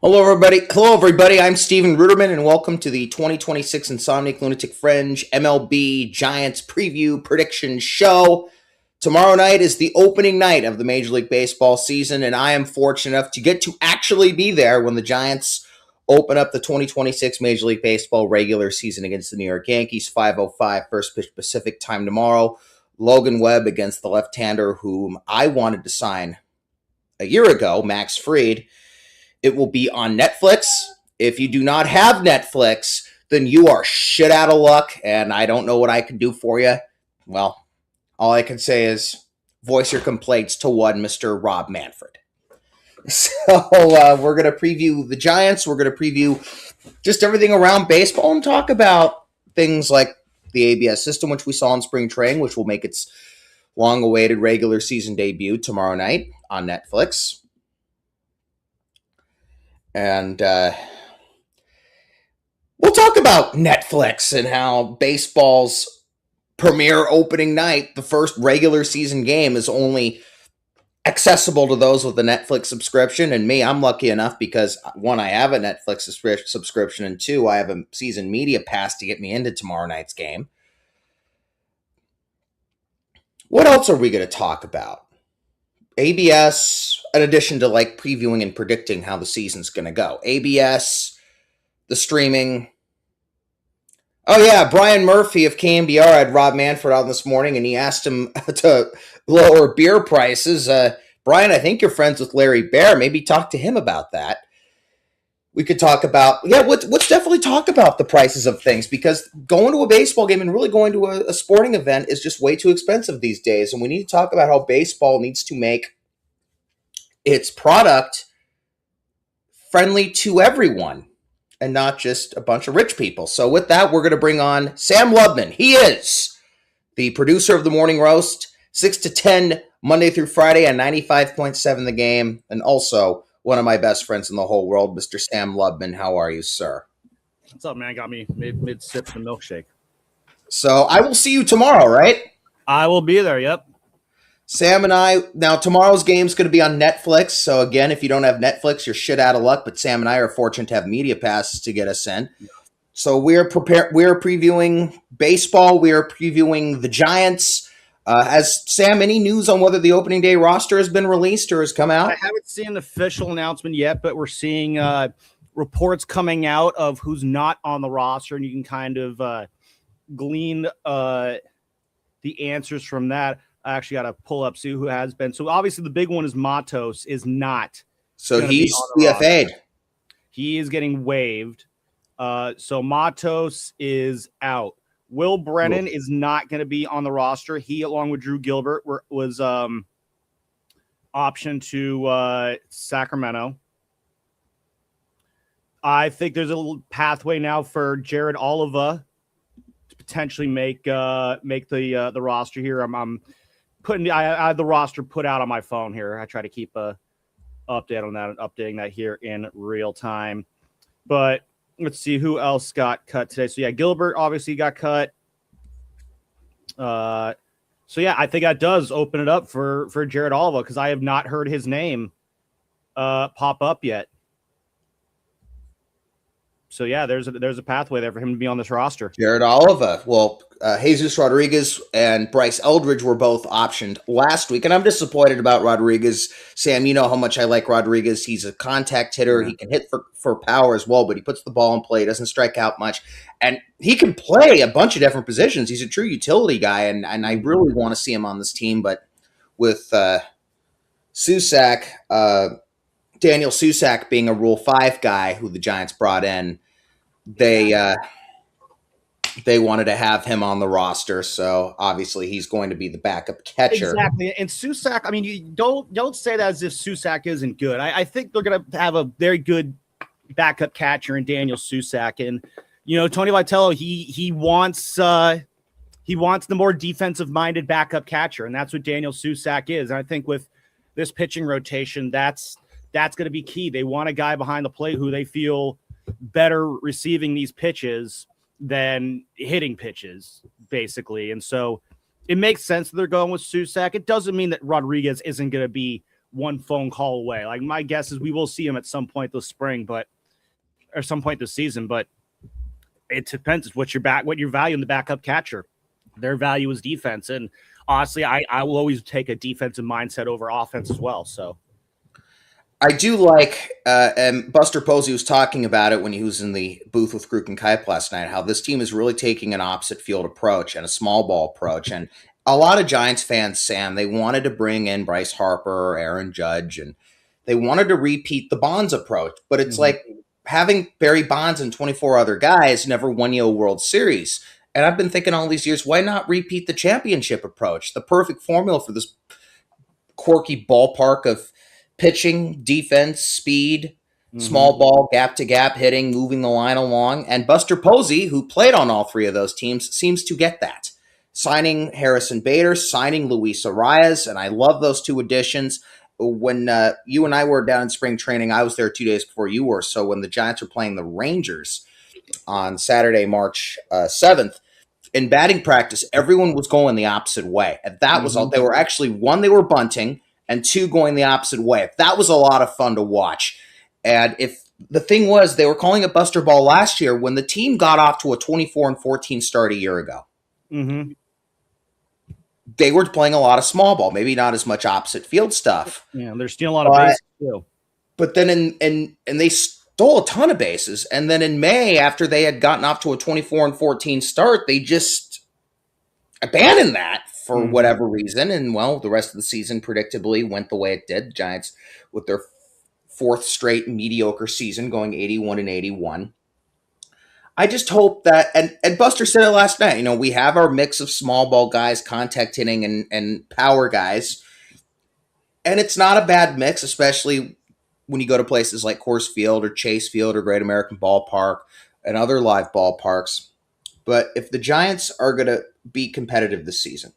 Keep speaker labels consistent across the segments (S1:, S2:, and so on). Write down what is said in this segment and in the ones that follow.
S1: Hello, everybody. I'm Steven Ruderman, and welcome to the 2026 Insomniac Lunatic Fringe MLB Giants preview prediction show. Tomorrow night is the opening night of the Major League Baseball season, and I am fortunate enough to get to actually be there when the Giants open up the 2026 Major League Baseball regular season against the New York Yankees. 5:05 first pitch Pacific time tomorrow. Logan Webb against the left-hander whom I wanted to sign a year ago, Max Fried. It will be on Netflix. If you do not have Netflix, then you are shit out of luck, and I don't know what I can do for you. Well, all I can say is voice your complaints to one Mr. Rob Manfred. So we're going to preview the Giants. We're going to preview just everything around baseball and talk about things like the ABS system, which we saw in spring training, which will make its long-awaited regular season debut tomorrow night on Netflix. And we'll talk about Netflix and how baseball's premier opening night, the first regular season game, is only accessible to those with a Netflix subscription. And me, I'm lucky enough because, one, I have a Netflix subscription, and two, I have a season media pass to get me into tomorrow night's game. What else are we going to talk about? ABS, in addition to like previewing and predicting how the season's going to go. ABS, the streaming. Oh yeah, Brian Murphy of KMBR had Rob Manfred on this morning, and he asked him to lower beer prices. Brian, I think you're friends with Larry Bear. Maybe talk to him about that. We could talk about, let's definitely talk about the prices of things, because going to a baseball game and really going to a sporting event is just way too expensive these days. And we need to talk about how baseball needs to make its product friendly to everyone and not just a bunch of rich people. So with that, we're going to bring on Sam Lubman. He is the producer of the Morning Roast, 6 to 10, Monday through Friday on 95.7 The Game, and also one of my best friends in the whole world, Mr. Sam Lubman. How are you, sir?
S2: What's up, man? Got me mid sip of the milkshake.
S1: So I will see you tomorrow, right?
S2: I will be there, yep.
S1: Sam and I, now tomorrow's game is going to be on Netflix. So again, if you don't have Netflix, you're shit out of luck. But Sam and I are fortunate to have media passes to get us in. So we're previewing baseball. We are previewing the Giants. Has Sam any news on whether the opening day roster has been released or has come out?
S2: I haven't seen an official announcement yet, but we're seeing reports coming out of who's not on the roster, and you can kind of glean the answers from that. I actually got to pull up, see who has been. So obviously the big one is Matos is not.
S1: So he's CFA'd.
S2: He is getting waived. So Matos is out. Will Brennan is not going to be on the roster. He, along with Drew Gilbert, was optioned to Sacramento. I think there's a little pathway now for Jared Oliva to potentially make the roster here. I'm putting I have the roster put out on my phone here. I try to keep a update on that and updating that here in real time. But let's see who else got cut today. So yeah, Gilbert obviously got cut. So yeah, I think that does open it up for Jared Oliva, because I have not heard his name pop up yet. So yeah, there's a pathway there for him to be on this roster.
S1: Jared Oliva. Well, Jesus Rodriguez and Bryce Eldridge were both optioned last week, and I'm disappointed about Rodriguez. Sam, you know how much I like Rodriguez. He's a contact hitter. Yeah. He can hit for power as well, but he puts the ball in play, doesn't strike out much, and he can play a bunch of different positions. He's a true utility guy, and I really want to see him on this team. But with Susac, Daniel Susac being a Rule 5 guy who the Giants brought in, they wanted to have him on the roster, so obviously he's going to be the backup catcher.
S2: Exactly, and Susac. I mean, you don't say that as if Susac isn't good. I think they're going to have a very good backup catcher in Daniel Susac, and Tony Vitello, he wants the more defensive-minded backup catcher, and that's what Daniel Susac is. And I think with this pitching rotation, that's going to be key. They want a guy behind the plate who they feel better receiving these pitches than hitting pitches, basically. And so it makes sense that they're going with Susac. It doesn't mean that Rodriguez isn't going to be one phone call away. Like my guess is we will see him at some point this spring, or some point this season. But it depends what your value in the backup catcher. Their value is defense, and honestly, I will always take a defensive mindset over offense as well. So.
S1: I do like, and Buster Posey was talking about it when he was in the booth with Kruk and Kuip last night, how this team is really taking an opposite field approach and a small ball approach. And a lot of Giants fans, Sam, they wanted to bring in Bryce Harper or Aaron Judge, and they wanted to repeat the Bonds approach. But it's like having Barry Bonds and 24 other guys never won you a World Series. And I've been thinking all these years, why not repeat the championship approach? The perfect formula for this quirky ballpark of pitching, defense, speed, small ball, gap-to-gap hitting, moving the line along. And Buster Posey, who played on all three of those teams, seems to get that. Signing Harrison Bader, signing Luis Arias, and I love those two additions. When you and I were down in spring training, I was there 2 days before you were. So when the Giants were playing the Rangers on Saturday, March 7th, in batting practice, everyone was going the opposite way. And that was all. They were actually, one, they were bunting, and two, going the opposite way. That was a lot of fun to watch. And if the thing was, they were calling it Buster Ball last year when the team got off to a 24-14 start a year ago. They were playing a lot of small ball, maybe not as much opposite field stuff.
S2: Yeah, they're stealing a lot of bases too.
S1: But then and they stole a ton of bases. And then in May, after they had gotten off to a 24-14 start, they just abandoned that for whatever reason. And, well, the rest of the season predictably went the way it did. The Giants, with their fourth straight mediocre season, going 81-81. I just hope that, and Buster said it last night, we have our mix of small ball guys, contact hitting, and power guys. And it's not a bad mix, especially when you go to places like Coors Field or Chase Field or Great American Ballpark and other live ballparks. But if the Giants are going to be competitive this season,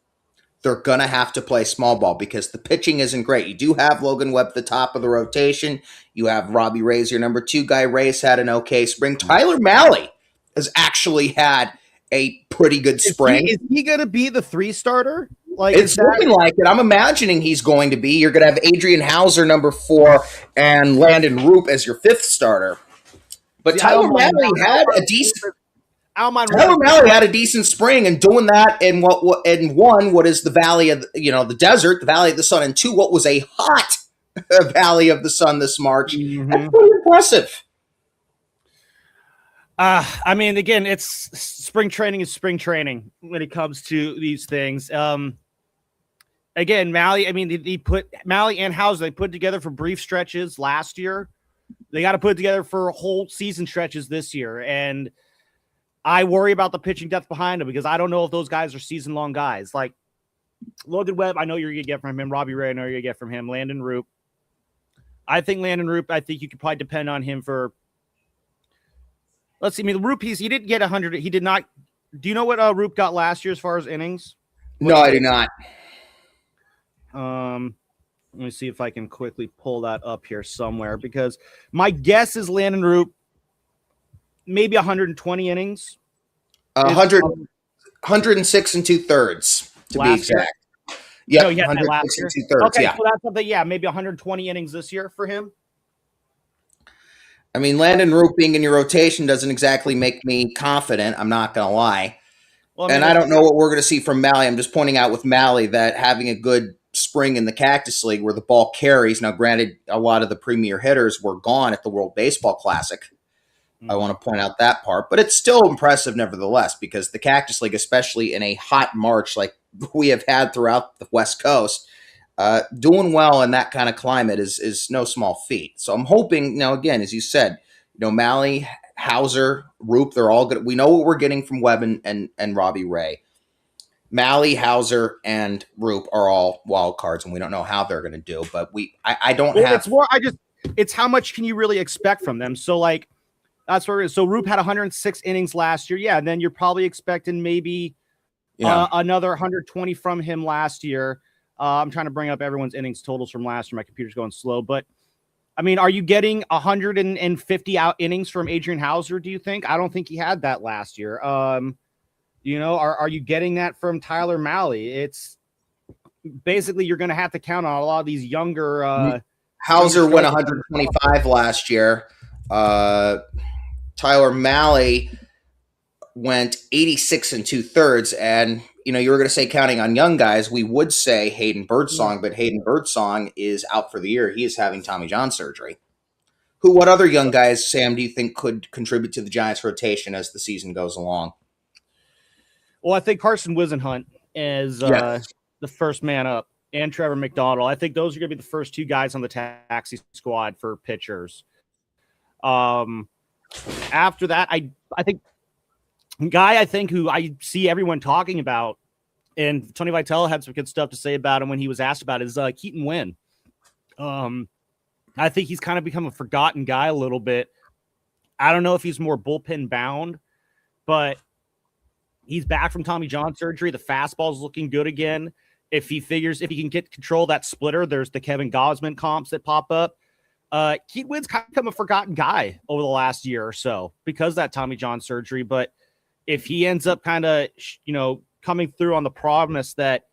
S1: they're going to have to play small ball because the pitching isn't great. You do have Logan Webb at the top of the rotation. You have Robbie Reyes, your number 2 guy. Reyes had an okay spring. Tyler Mahle has actually had a pretty good spring.
S2: Is he going to be the 3 starter?
S1: It's looking like it. I'm imagining he's going to be. You're going to have Adrian Hauser, number 4, and Landon Roop as your 5th starter. But Tyler Mahle had a decent. Tyler Mahle had a decent spring, and doing that in what is the valley of the desert, the valley of the sun, and 2, what was a hot valley of the sun this March. That's pretty impressive.
S2: I mean, again, it's spring training is spring training when it comes to these things. Again, Mahle, I mean, they put Mahle and Hauser, they put together for brief stretches last year. They got to put it together for whole season stretches this year. And I worry about the pitching depth behind them because I don't know if those guys are season-long guys. Like Logan Webb, I know you're going to get from him. Robbie Ray, I know you're going to get from him. Landon Roop. I think you could probably depend on him for. Let's see. I mean, the Roop, he didn't get 100. He did not. Do you know what Roop got last year as far as innings?
S1: No, I do not.
S2: Let me see if I can quickly pull that up here somewhere because my guess is Landon Roop maybe 120 innings.
S1: 106 and 2/3 to be exact. Yeah,
S2: no, 106
S1: and 2/3.
S2: Okay,
S1: yeah.
S2: so that's something. Yeah, maybe 120 innings this year for him.
S1: I mean, Landon Roop being in your rotation doesn't exactly make me confident. I'm not going to lie. Well, I don't know what we're going to see from Mahle. I'm just pointing out with Mahle that having a good spring in the Cactus League where the ball carries. Now, granted, a lot of the premier hitters were gone at the World Baseball Classic. I want to point out that part. But it's still impressive nevertheless because the Cactus League, especially in a hot March like we have had throughout the West Coast, doing well in that kind of climate is no small feat. So I'm hoping, now again, as you said, Mahle, Hauser, Roop, they're all good. We know what we're getting from Webb and Robbie Ray. Mahle, Hauser, and Roop are all wild cards, and we don't know how they're going to do. But I don't have.
S2: It's how much can you really expect from them? So like that's where it is. So Roop had 106 innings last year, yeah. And then you're probably expecting maybe another 120 from him last year. I'm trying to bring up everyone's innings totals from last year. My computer's going slow, but I mean, are you getting 150 out innings from Adrian Hauser? Do you think? I don't think he had that last year. Are you getting that from Tyler Mahle? basically you're going to have to count on a lot of these younger.
S1: Hauser went 125 last year. Tyler Malley went 86 and 2/3. And, you were going to say counting on young guys, we would say Hayden Birdsong, but Hayden Birdsong is out for the year. He is having Tommy John surgery. What other young guys, Sam, do you think could contribute to the Giants rotation as the season goes along?
S2: Well, I think Carson Wisenhunt is the first man up, and Trevor McDonald. I think those are going to be the first two guys on the taxi squad for pitchers. After that, I think guy who I see everyone talking about, and Tony Vitello had some good stuff to say about him when he was asked about it, is Keaton Wynn. I think he's kind of become a forgotten guy a little bit. I don't know if he's more bullpen bound, but he's back from Tommy John surgery. The fastball's looking good again. If he can get control of that splitter, there's the Kevin Gausman comps that pop up. Keaton Wynn's kind of become a forgotten guy over the last year or so because of that Tommy John surgery. But if he ends up kind of, coming through on the promise that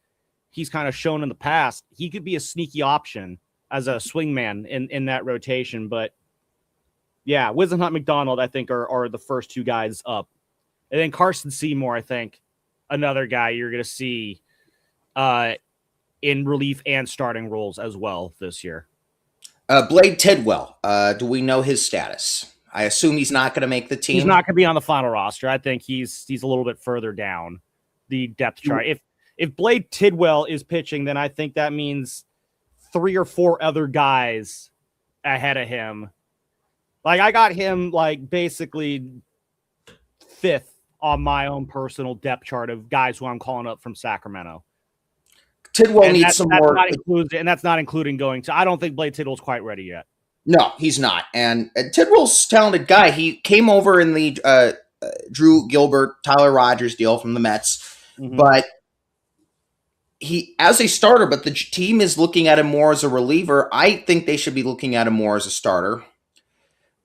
S2: he's kind of shown in the past, he could be a sneaky option as a swingman in that rotation. But yeah, Wisenhunt, McDonald, I think are the first two guys up. And then Carson Seymour, I think, another guy you're going to see in relief and starting roles as well this year.
S1: Blade Tidwell, do we know his status? I assume he's not going to make the team.
S2: He's not going to be on the final roster. I think he's a little bit further down the depth chart. If Blade Tidwell is pitching, then I think that means 3 or 4 other guys ahead of him. Like I got him like basically 5th on my own personal depth chart of guys who I'm calling up from Sacramento.
S1: Tidwell needs some more.
S2: And that's not including going to, I don't think Blade Tidwell's quite ready yet.
S1: No, he's not. And Tidwell's a talented guy. He came over in the Drew Gilbert, Tyler Rogers deal from the Mets. Mm-hmm. But he, as a starter, but the team is looking at him more as a reliever. I think they should be looking at him more as a starter.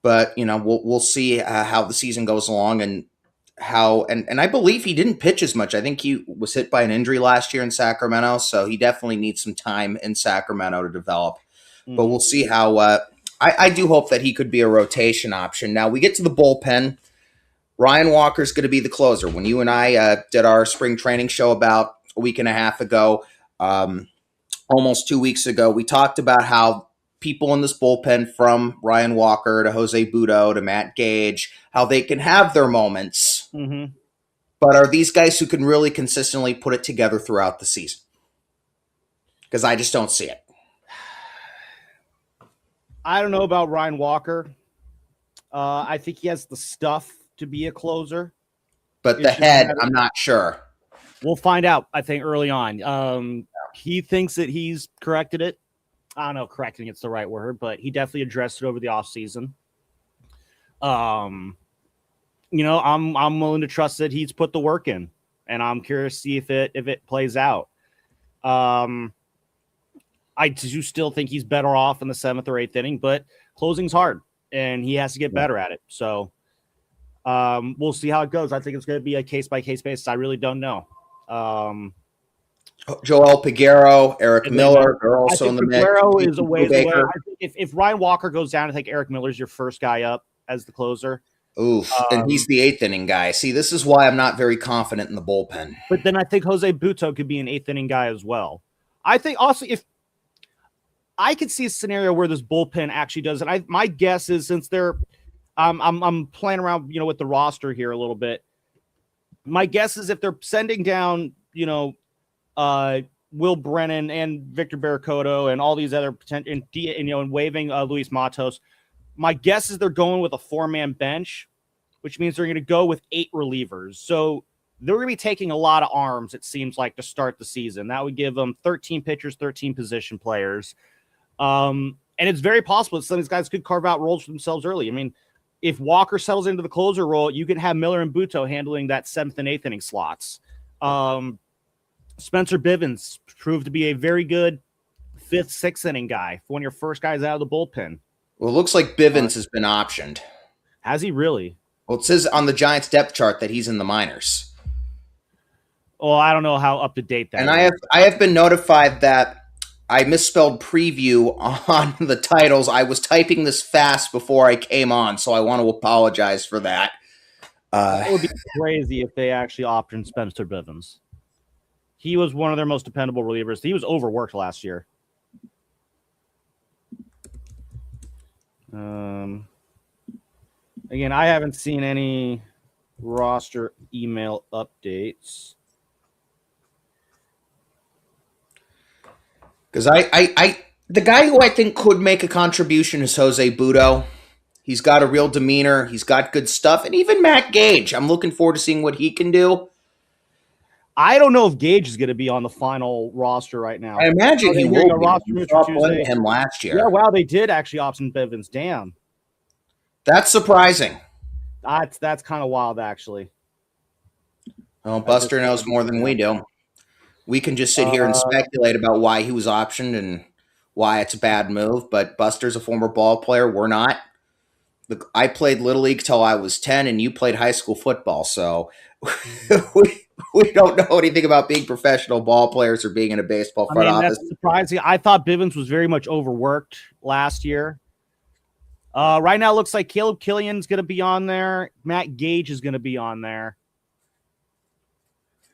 S1: But, we'll see how the season goes along and how, and I believe he didn't pitch as much. I think he was hit by an injury last year in Sacramento, so he definitely needs some time in Sacramento to develop. Mm-hmm. But we'll see how, I do hope that he could be a rotation option. Now we get to the bullpen. Ryan Walker's going to be the closer. When you and I did our spring training show about a week and a half ago, almost 2 weeks ago, we talked about how people in this bullpen, from Ryan Walker to Jose Butto to Matt Gage, how they can have their moments. Mm-hmm. But are these guys who can really consistently put it together throughout the season? Because I just don't see it.
S2: I don't know about Ryan Walker. I think he has the stuff to be a closer.
S1: But the head, I'm not sure.
S2: We'll find out, I think, early on. He thinks that he's corrected it. I don't know if correcting it's the right word, but he definitely addressed it over the offseason. I'm willing to trust that he's put the work in, and I'm curious to see if it plays out. I do still think he's better off in the 7th or 8th inning, but closing's hard, and he has to get better at it. So we'll see how it goes. I think it's going to be a case-by-case basis. I really don't know.
S1: Joel Peguero, Eric Miller, they're also in the mix.
S2: Peguero is a ways away. If Ryan Walker goes down, I think Eric Miller's your first guy up as the closer.
S1: Oof, and he's the 8th inning guy. See, this is why I'm not very confident in the bullpen.
S2: But then I think Jose Butto could be an 8th inning guy as well. I think also if I could see a scenario where this bullpen actually does it. My guess is, since they're I'm playing around, with the roster here a little bit. My guess is if they're sending down, Will Brennan and Victor Barracoto and all these other potential, and waiving Luis Matos, my guess is they're going with a 4-man bench, which means they're going to go with 8 relievers. So they're going to be taking a lot of arms, it seems like, to start the season. That would give them 13 pitchers, 13 position players. And it's very possible that some of these guys could carve out roles for themselves early. I mean, if Walker settles into the closer role, you can have Miller and Butto handling that 7th and 8th inning slots. Spencer Bivens proved to be a very good 5th, 6th inning guy for one of your first guys out of the bullpen.
S1: Well, it looks like Bivens has been optioned.
S2: Has he really?
S1: Well, it says on the Giants depth chart that he's in the minors.
S2: Well, I don't know how up to date that
S1: And
S2: is.
S1: I have been notified that I misspelled preview on the titles. I was typing this fast before I came on, so I want to apologize for that.
S2: That would be crazy if they actually optioned Spencer Bivens. He was one of their most dependable relievers. He was overworked last year. Again, I haven't seen any roster email updates.
S1: Because the guy who I think could make a contribution is Jose Budo. He's got a real demeanor. He's got good stuff. And even Matt Gage. I'm looking forward to seeing what he can do.
S2: I don't know if Gage is going to be on the final roster right now.
S1: I imagine he will be.
S2: Roster
S1: Saw plenty of him last year.
S2: Yeah, wow, they did actually option Bivens. Damn.
S1: That's surprising.
S2: That's kind of wild, actually.
S1: Well, Buster knows more than we do. We can just sit here and speculate about why he was optioned and why it's a bad move, but Buster's a former ball player. We're not. Look, I played Little League till I was 10, and you played high school football, so we don't know anything about being professional ball players or being in a baseball front office.
S2: That's surprising. I thought Bivens was very much overworked last year. Right now, it looks like Caleb Killian's going to be on there. Matt Gage is going to be on there.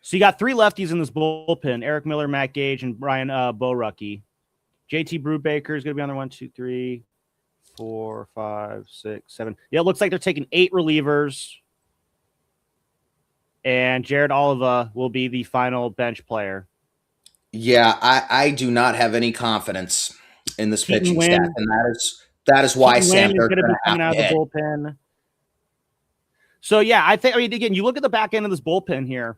S2: So you got 3 lefties in this bullpen: Eric Miller, Matt Gage, and Brian Borucki. JT Brubaker is going to be on there. 1, 2, 3, 4, 5, 6, 7. Yeah, it looks like they're taking 8 relievers. And Jared Oliva will be the final bench player.
S1: Yeah, I do not have any confidence in this pitching staff, and that is why Sam they're going to be coming out of the
S2: bullpen. So yeah, I mean, again, you look at the back end of this bullpen here.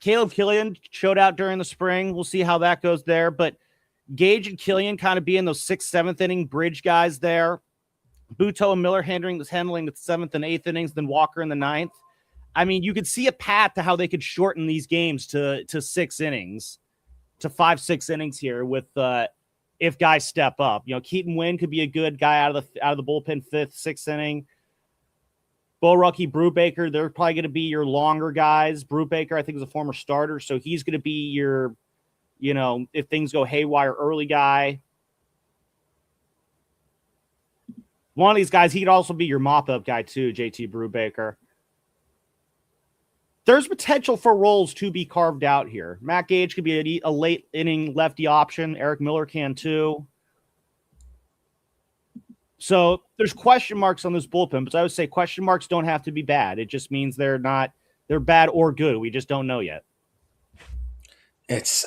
S2: Caleb Killian showed out during the spring. We'll see how that goes there. But Gage and Killian kind of being those 6th, 7th inning bridge guys there. Buto and Miller handling the 7th and 8th innings, then Walker in the 9th. I mean, you could see a path to how they could shorten these games to 6 innings, to 5, 6 innings here with if guys step up. You know, Keaton Wynn could be a good guy out of the bullpen 5th, 6th inning. Borucki, Brubaker, they're probably going to be your longer guys. Brubaker, I think, is a former starter, so he's going to be your, you know, if things go haywire, early guy. One of these guys, he could also be your mop-up guy too, JT Brubaker. There's potential for roles to be carved out here. Matt Gage could be a late inning lefty option. Eric Miller can too. So there's question marks on this bullpen, but I would say question marks don't have to be bad. It just means they're bad or good. We just don't know yet.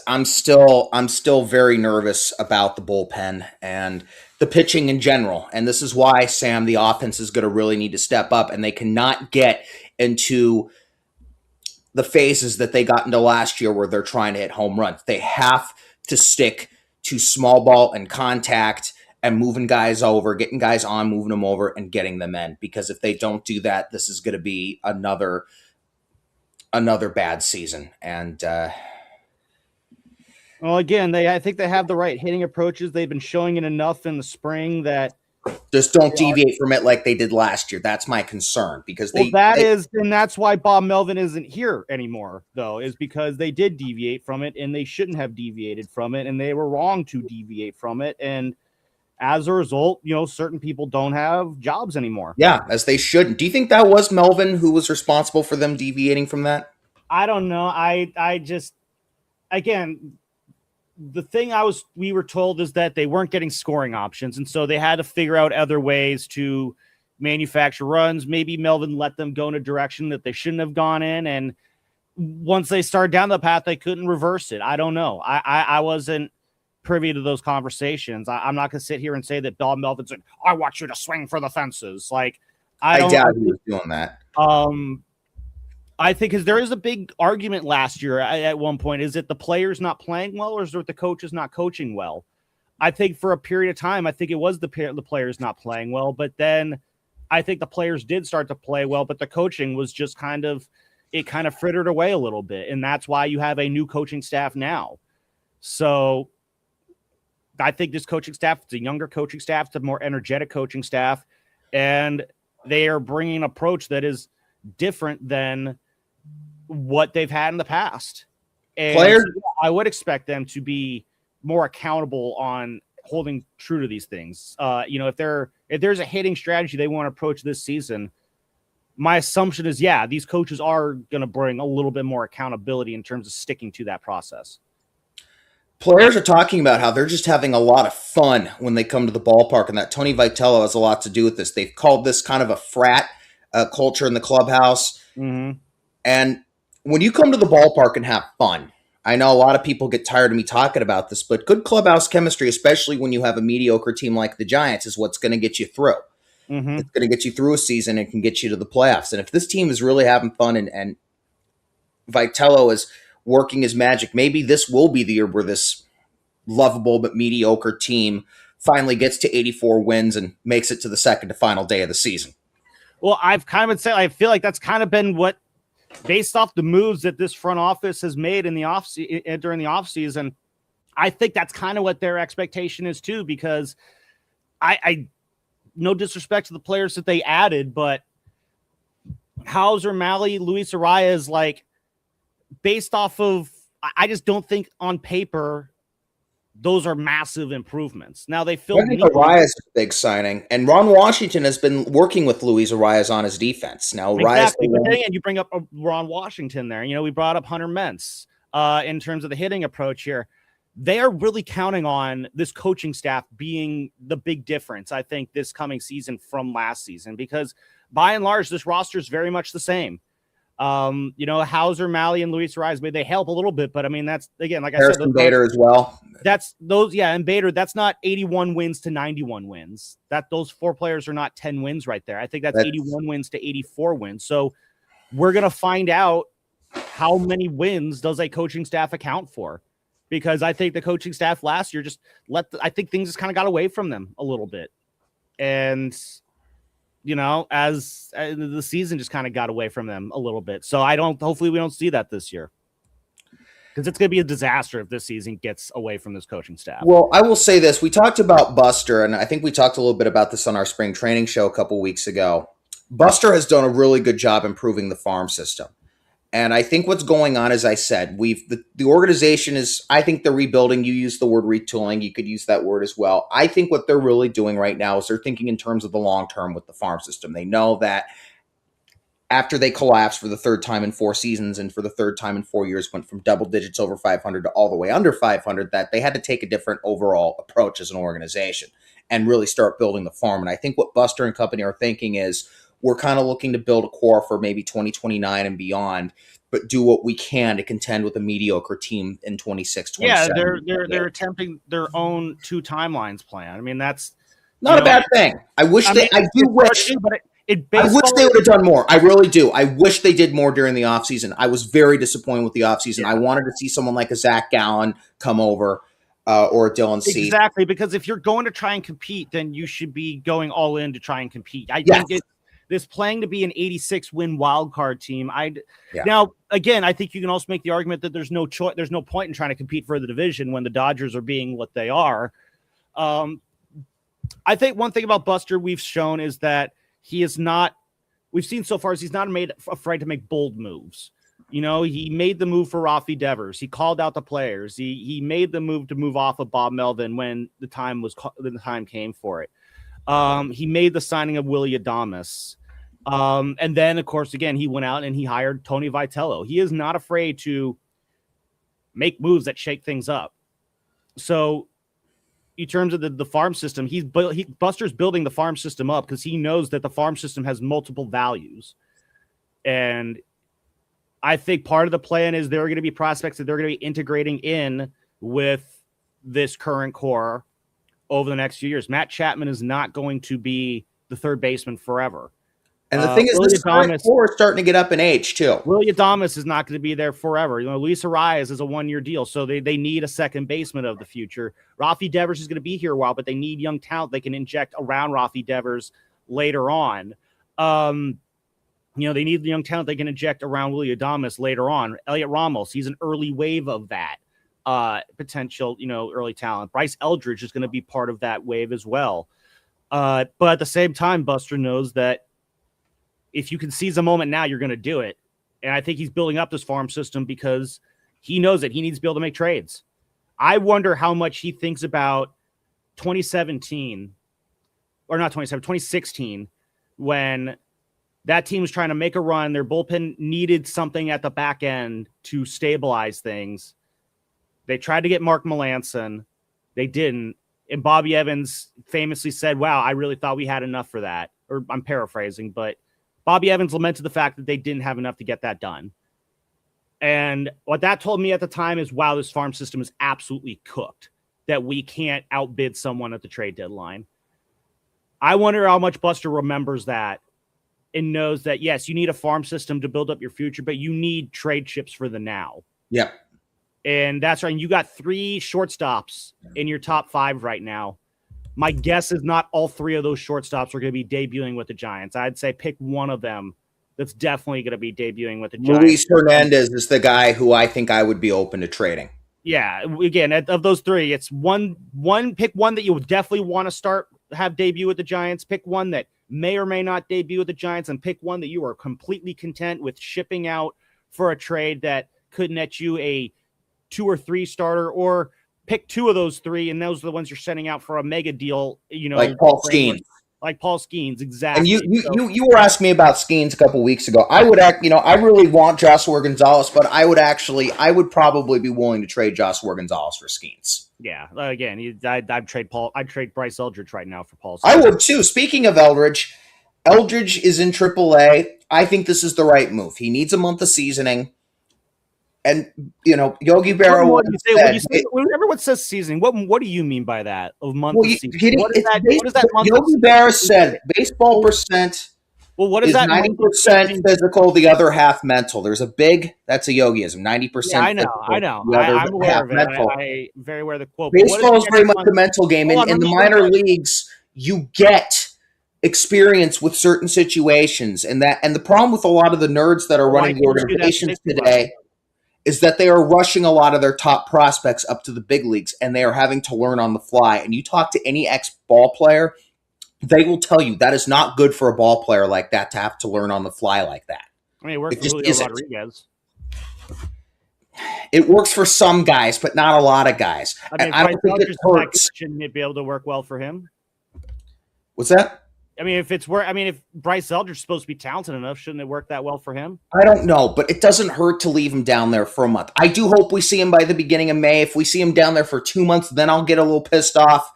S1: I'm still very nervous about the bullpen and the pitching in general. And this is why, Sam, the offense is going to really need to step up, and they cannot get into the phases that they got into last year where they're trying to hit home runs. They have to stick to small ball and contact and moving guys over, getting guys on, moving them over, and getting them in. Because if they don't do that, this is going to be another bad season. And
S2: well, again, I think they have the right hitting approaches. They've been showing it enough in the spring that
S1: just don't deviate from it like they did last year. That's my concern, because
S2: and that's why Bob Melvin isn't here anymore, though, is because they did deviate from it, and they shouldn't have deviated from it, and they were wrong to deviate from it. And as a result, you know, certain people don't have jobs anymore.
S1: Yeah, as they shouldn't. Do you think that was Melvin who was responsible for them deviating from that?
S2: I don't know. I just, again, the thing we were told is that they weren't getting scoring options, and so they had to figure out other ways to manufacture runs. Maybe Melvin let them go in a direction that they shouldn't have gone in, and once they started down the path, they couldn't reverse it. I don't know. I wasn't privy to those conversations. I'm not going to sit here and say that Bob Melvin said, "I want you to swing for the fences." Like, I
S1: doubt he was doing that.
S2: I think because there is a big argument last year at one point. Is it the players not playing well, or is it the coaches not coaching well? I think for a period of time, I think it was the players not playing well, but then I think the players did start to play well, but the coaching was just kind of frittered away a little bit. And that's why you have a new coaching staff now. So I think this coaching staff, it's a younger coaching staff, it's a more energetic coaching staff, and they are bringing an approach that is different than what they've had in the past. And
S1: Players,
S2: I would expect them to be more accountable on holding true to these things. If there's a hitting strategy they want to approach this season, my assumption is, these coaches are going to bring a little bit more accountability in terms of sticking to that process.
S1: players are talking about how they're just having a lot of fun when they come to the ballpark, and that Tony Vitello has a lot to do with this. They've called this kind of a frat culture in the clubhouse.
S2: Mm-hmm.
S1: And when you come to the ballpark and have fun, I know a lot of people get tired of me talking about this, but good clubhouse chemistry, especially when you have a mediocre team like the Giants, is what's going to get you through.
S2: Mm-hmm.
S1: It's going to get you through a season and can get you to the playoffs. And if this team is really having fun and Vitello is working his magic, maybe this will be the year where this lovable but mediocre team finally gets to 84 wins and makes it to the second to final day of the season.
S2: Well, I've kind of said, I feel like that's kind of been what, based off the moves that this front office has made in the during the offseason, I think that's kind of what their expectation is too, because I no disrespect to the players that they added, but Hauser, Malley, Luis Arias, like, based off of, I just don't think on paper those are massive improvements. Now they filled.
S1: I think Arias is a big signing, and Ron Washington has been working with Luis Arias on his defense. Now,
S2: exactly, but then again, you bring up Ron Washington there. We brought up Hunter Mentz in terms of the hitting approach here. They are really counting on this coaching staff being the big difference, I think, this coming season from last season, because by and large, this roster is very much the same. Hauser, Malley, and Luis Arias, they help a little bit, but I mean, that's, again, like
S1: Harrison
S2: I said,
S1: Bader as well.
S2: That's those, and Bader, that's not 81 wins to 91 wins. Those four players are not 10 wins right there. I think that's 81 wins to 84 wins. So we're going to find out how many wins does a coaching staff account for, because I think the coaching staff last year I think things just kind of got away from them a little bit. And as the season just kind of got away from them a little bit. So hopefully we don't see that this year, because it's going to be a disaster if this season gets away from this coaching staff.
S1: Well, I will say this. We talked about Buster, and I think we talked a little bit about this on our spring training show a couple weeks ago. Buster has done a really good job improving the farm system. And I think what's going on, as I said, the organization is, I think they're rebuilding. You use the word retooling. You could use that word as well. I think what they're really doing right now is they're thinking in terms of the long term with the farm system. They know that after they collapsed for the third time in 4 seasons and for the third time in 4 years, went from double digits over 500 to all the way under 500, that they had to take a different overall approach as an organization and really start building the farm. And I think what Buster and company are thinking is, we're kind of looking to build a core for maybe 2029 and beyond, but do what we can to contend with a mediocre team in 26, 27.
S2: Yeah, they're attempting their own 2 timelines plan. I mean, that's
S1: not a bad thing. I wish I wish they would have done more. I really do. I wish they did more during the offseason. I was very disappointed with the offseason. I wanted to see someone like a Zach Gallen come over or a Dylan Cease.
S2: Exactly, because if you're going to try and compete, then you should be going all in to try and compete. I think this playing to be an 86 win wild card team. Now, again, I think you can also make the argument that there's no choice. There's no point in trying to compete for the division when the Dodgers are being what they are. I think one thing about Buster we've shown is that we've seen so far is he's not afraid to make bold moves. He made the move for Rafi Devers. He called out the players. He made the move to move off of Bob Melvin when the time came for it. He made the signing of Willy Adames. And then, of course, again, he went out and he hired Tony Vitello. He is not afraid to make moves that shake things up. So in terms of the farm system, Buster's building the farm system up because he knows that the farm system has multiple values. And I think part of the plan is there are going to be prospects that they're going to be integrating in with this current core over the next few years. Matt Chapman is not going to be the third baseman forever.
S1: And the thing is, this current core is starting to get up in age, too.
S2: Willy Adames is not going to be there forever. Luis Arias is a 1-year deal, so they need a second baseman of the future. Rafi Devers is going to be here a while, but they need young talent they can inject around Rafi Devers later on. They need the young talent they can inject around Willy Adames later on. Elliot Ramos, he's an early wave of that potential, early talent. Bryce Eldridge is going to be part of that wave as well. But at the same time, Buster knows that if you can seize a moment now, you're going to do it. And I think he's building up this farm system because he knows that he needs to be able to make trades. I wonder how much he thinks about 2017 or not 2016, when that team was trying to make a run. Their bullpen needed something at the back end to stabilize things. They tried to get Mark Melancon. They didn't. And Bobby Evans famously said, wow, I really thought we had enough for that. Or I'm paraphrasing, but Bobby Evans lamented the fact that they didn't have enough to get that done. And what that told me at the time is, wow, this farm system is absolutely cooked, that we can't outbid someone at the trade deadline. I wonder how much Buster remembers that and knows that, yes, you need a farm system to build up your future, but you need trade chips for the now.
S1: Yep.
S2: And that's right. And you got 3 shortstops in your top 5 right now. My guess is not all 3 of those shortstops are going to be debuting with the Giants. I'd say pick one of them that's definitely going to be debuting with the Giants.
S1: Luis Hernandez is the guy who I think I would be open to trading.
S2: Yeah, again, of those 3, it's one. Pick one that you would definitely want to have debut with the Giants. Pick one that may or may not debut with the Giants, and pick one that you are completely content with shipping out for a trade that could net you a 2 or 3 starter, or pick 2 of those 3, and those are the ones you're sending out for a mega deal.
S1: Like Paul Skeens.
S2: Like Paul Skeens, exactly.
S1: And you were asking me about Skeens a couple weeks ago. I would I really want Joshua Gonzalez, but I would probably be willing to trade Joshua Gonzalez for Skeens.
S2: Yeah, again, I'd trade Bryce Eldridge right now for Paul Skeens.
S1: I would too. Speaking of Eldridge is in AAA. I think this is the right move. He needs a month of seasoning. And, Yogi Berra.
S2: When everyone says seasoning, what do you mean by that? Of month of seasoning? What is that month?
S1: Yogi Berra said baseball percent.
S2: Well, what is that?
S1: 90% physical, the other half mental. There's that's a Yogiism. 90%.
S2: Yeah, I know. I'm aware of it. I'm very aware of the quote.
S1: Baseball is very much the mental game. In the minor leagues, you get experience with certain situations, and the problem with a lot of the nerds that are running the organizations today is that they are rushing a lot of their top prospects up to the big leagues, and they are having to learn on the fly. And you talk to any ex-ball player, they will tell you that is not good for a ball player like that to have to learn on the fly like that.
S2: I mean, it works for Julio Rodriguez.
S1: It works for some guys, but not a lot of guys.
S2: I mean,
S1: I don't think it hurts.
S2: Shouldn't it be able to work well for him?
S1: What's that?
S2: I mean, if Bryce Eldridge is supposed to be talented enough, shouldn't it work that well for him?
S1: I don't know, but it doesn't hurt to leave him down there for a month. I do hope we see him by the beginning of May. If we see him down there for 2 months, then I'll get a little pissed off.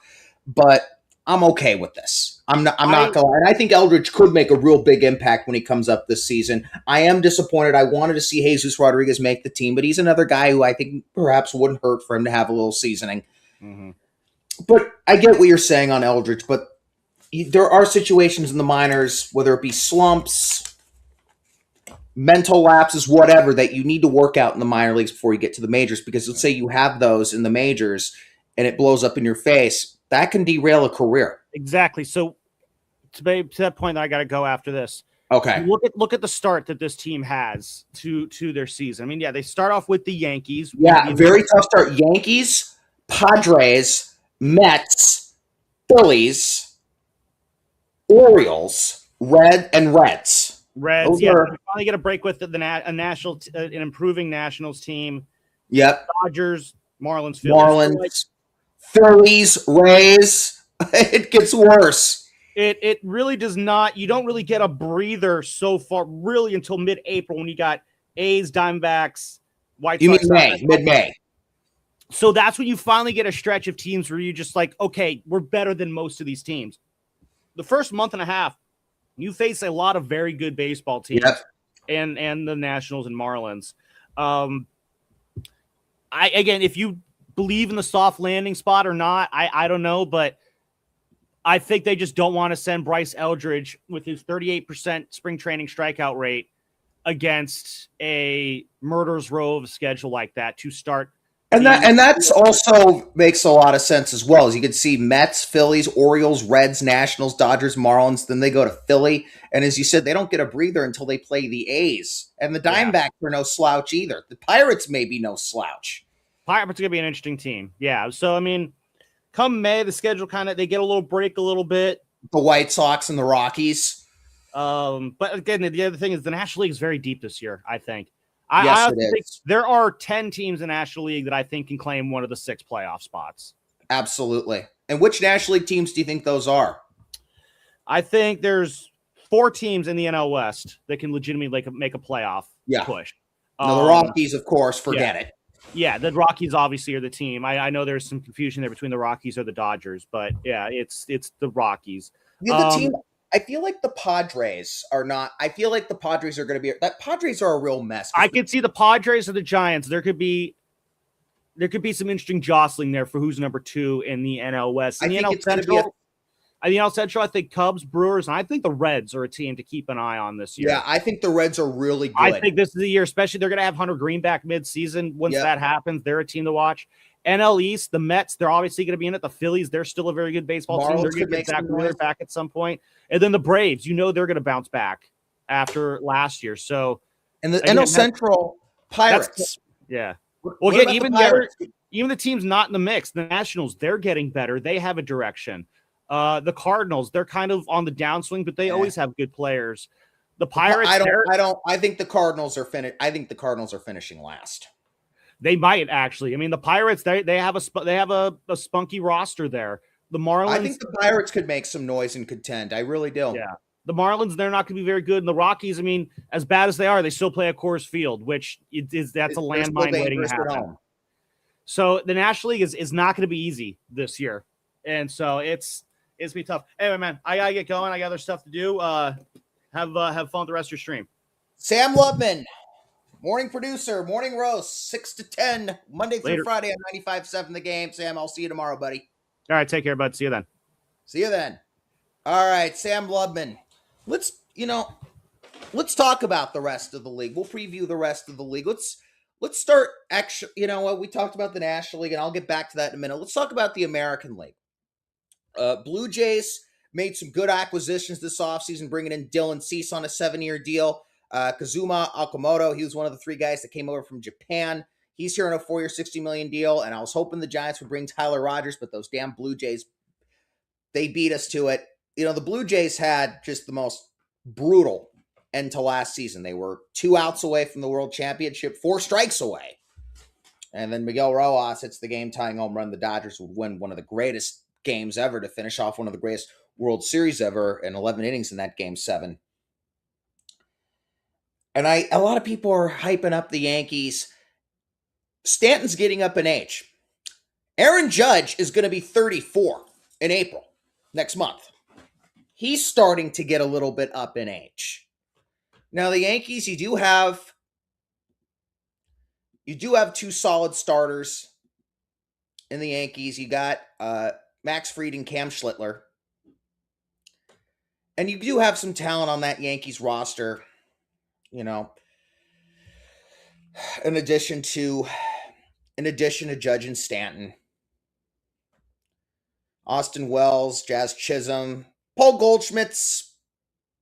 S1: But I'm okay with this. I'm not gonna lie. And I think Eldridge could make a real big impact when he comes up this season. I am disappointed. I wanted to see Jesus Rodriguez make the team, but he's another guy who I think perhaps wouldn't hurt for him to have a little seasoning. Mm-hmm. But I get what you're saying on Eldridge, but there are situations in the minors, whether it be slumps, mental lapses, whatever, that you need to work out in the minor leagues before you get to the majors. Because let's say you have those in the majors and it blows up in your face, that can derail a career.
S2: Exactly. So to that point, I got to go after this.
S1: Okay.
S2: Look at the start that this team has to their season. I mean, yeah, they start off with the Yankees.
S1: Yeah, very tough start. Yankees, Padres, Mets, Phillies, Orioles, Reds.
S2: Reds, yeah. We finally get a break with an improving Nationals team.
S1: Yep.
S2: Dodgers, Marlins,
S1: Phillies, Rays. It gets worse.
S2: It really does not. You don't really get a breather so far, really, until mid-April when you got A's, Diamondbacks, White Sox.
S1: You mean mid-May.
S2: So that's when you finally get a stretch of teams where you're just like, okay, we're better than most of these teams. The first month and a half, you face a lot of very good baseball teams, and the Nationals and Marlins. Again, if you believe in the soft landing spot or not, I don't know, but I think they just don't want to send Bryce Eldridge with his 38% spring training strikeout rate against a murderer's row of a schedule like that to start.
S1: And that's also makes a lot of sense as well. As you can see, Mets, Phillies, Orioles, Reds, Nationals, Dodgers, Marlins. Then they go to Philly, and as you said, they don't get a breather until they play the A's. And the Diamondbacks are no slouch either. The Pirates may be no slouch.
S2: Pirates are gonna be an interesting team. Yeah. So I mean, come May, the schedule they get a little break a little bit.
S1: The White Sox and the Rockies.
S2: But again, the other thing is the National League is very deep this year, I think.
S1: Yes,
S2: I
S1: it
S2: also think
S1: is.
S2: there are 10 teams in the National League that I think can claim one of the 6 playoff spots.
S1: Absolutely. And which National League teams do you think those are?
S2: I think there's 4 teams in the NL West that can legitimately make a playoff push.
S1: No, the Rockies, of course, forget it.
S2: Yeah, the Rockies obviously are the team. I know there's some confusion there between the Rockies or the Dodgers, but yeah, it's the Rockies.
S1: The team, I feel like the Padres are not. I feel like the Padres are going to be. That Padres are a real mess.
S2: I could see the Padres or the Giants. There could be some interesting jostling there for who's number 2 in the NL West. In the NL Central, I think Cubs, Brewers, and I think the Reds are a team to keep an eye on this year.
S1: Yeah, I think the Reds are really good.
S2: I think this is the year, especially they're going to have Hunter Green back mid-season. Once that happens, they're a team to watch. NL East, the Mets, they're obviously going to be in it. The Phillies, they're still a very good baseball team. They're going to get Zach Wheeler back at some point. And then the Braves, they're going to bounce back after last year. So,
S1: and the NL Central Pirates.
S2: Yeah. Well, again, even the teams not in the mix, the Nationals, they're getting better. They have a direction. The Cardinals, they're kind of on the downswing, but they always have good players. The Pirates,
S1: I think the Cardinals are finishing last.
S2: They might actually. I mean, the Pirates, they have a spunky roster there. The Marlins,
S1: I think the Pirates could make some noise and contend. I really do.
S2: Yeah. The Marlins, they're not going to be very good. And the Rockies, I mean, as bad as they are, they still play at Coors Field, which that's a landmine waiting to happen. So the National League is not going to be easy this year. And so it's going to be tough. Anyway, man, I got to get going. I got other stuff to do. Have fun with the rest of your stream.
S1: Sam Lubman, morning producer, morning roast, 6 to 10, Monday through Friday on 95.7 The Game. Sam, I'll see you tomorrow, buddy.
S2: All right, take care, bud. See you then.
S1: See you then. All right, Sam Lubman. Let's talk about the rest of the league. We'll preview the rest of the league. Let's start actually, we talked about the National League, and I'll get back to that in a minute. Let's talk about the American League. Blue Jays made some good acquisitions this offseason, bringing in Dylan Cease on a 7-year deal. Kazuma Okamoto, he was one of the 3 guys that came over from Japan. He's here on a 4-year, $60 million deal, and I was hoping the Giants would bring Tyler Rogers, but those damn Blue Jays, they beat us to it. The Blue Jays had just the most brutal end to last season. They were 2 outs away from the World Championship, 4 strikes away. And then Miguel Rojas hits the game-tying home run. The Dodgers would win one of the greatest games ever to finish off one of the greatest World Series ever in 11 innings in that Game 7. And a lot of people are hyping up the Yankees. Stanton's getting up in age. Aaron Judge is going to be 34 in April next month. He's starting to get a little bit up in age. Now, the Yankees, you do have 2 solid starters in the Yankees. You got Max Fried and Cam Schlittler. And you do have some talent on that Yankees roster, in addition to Judge and Stanton. Austin Wells, Jazz Chisholm. Paul Goldschmidt's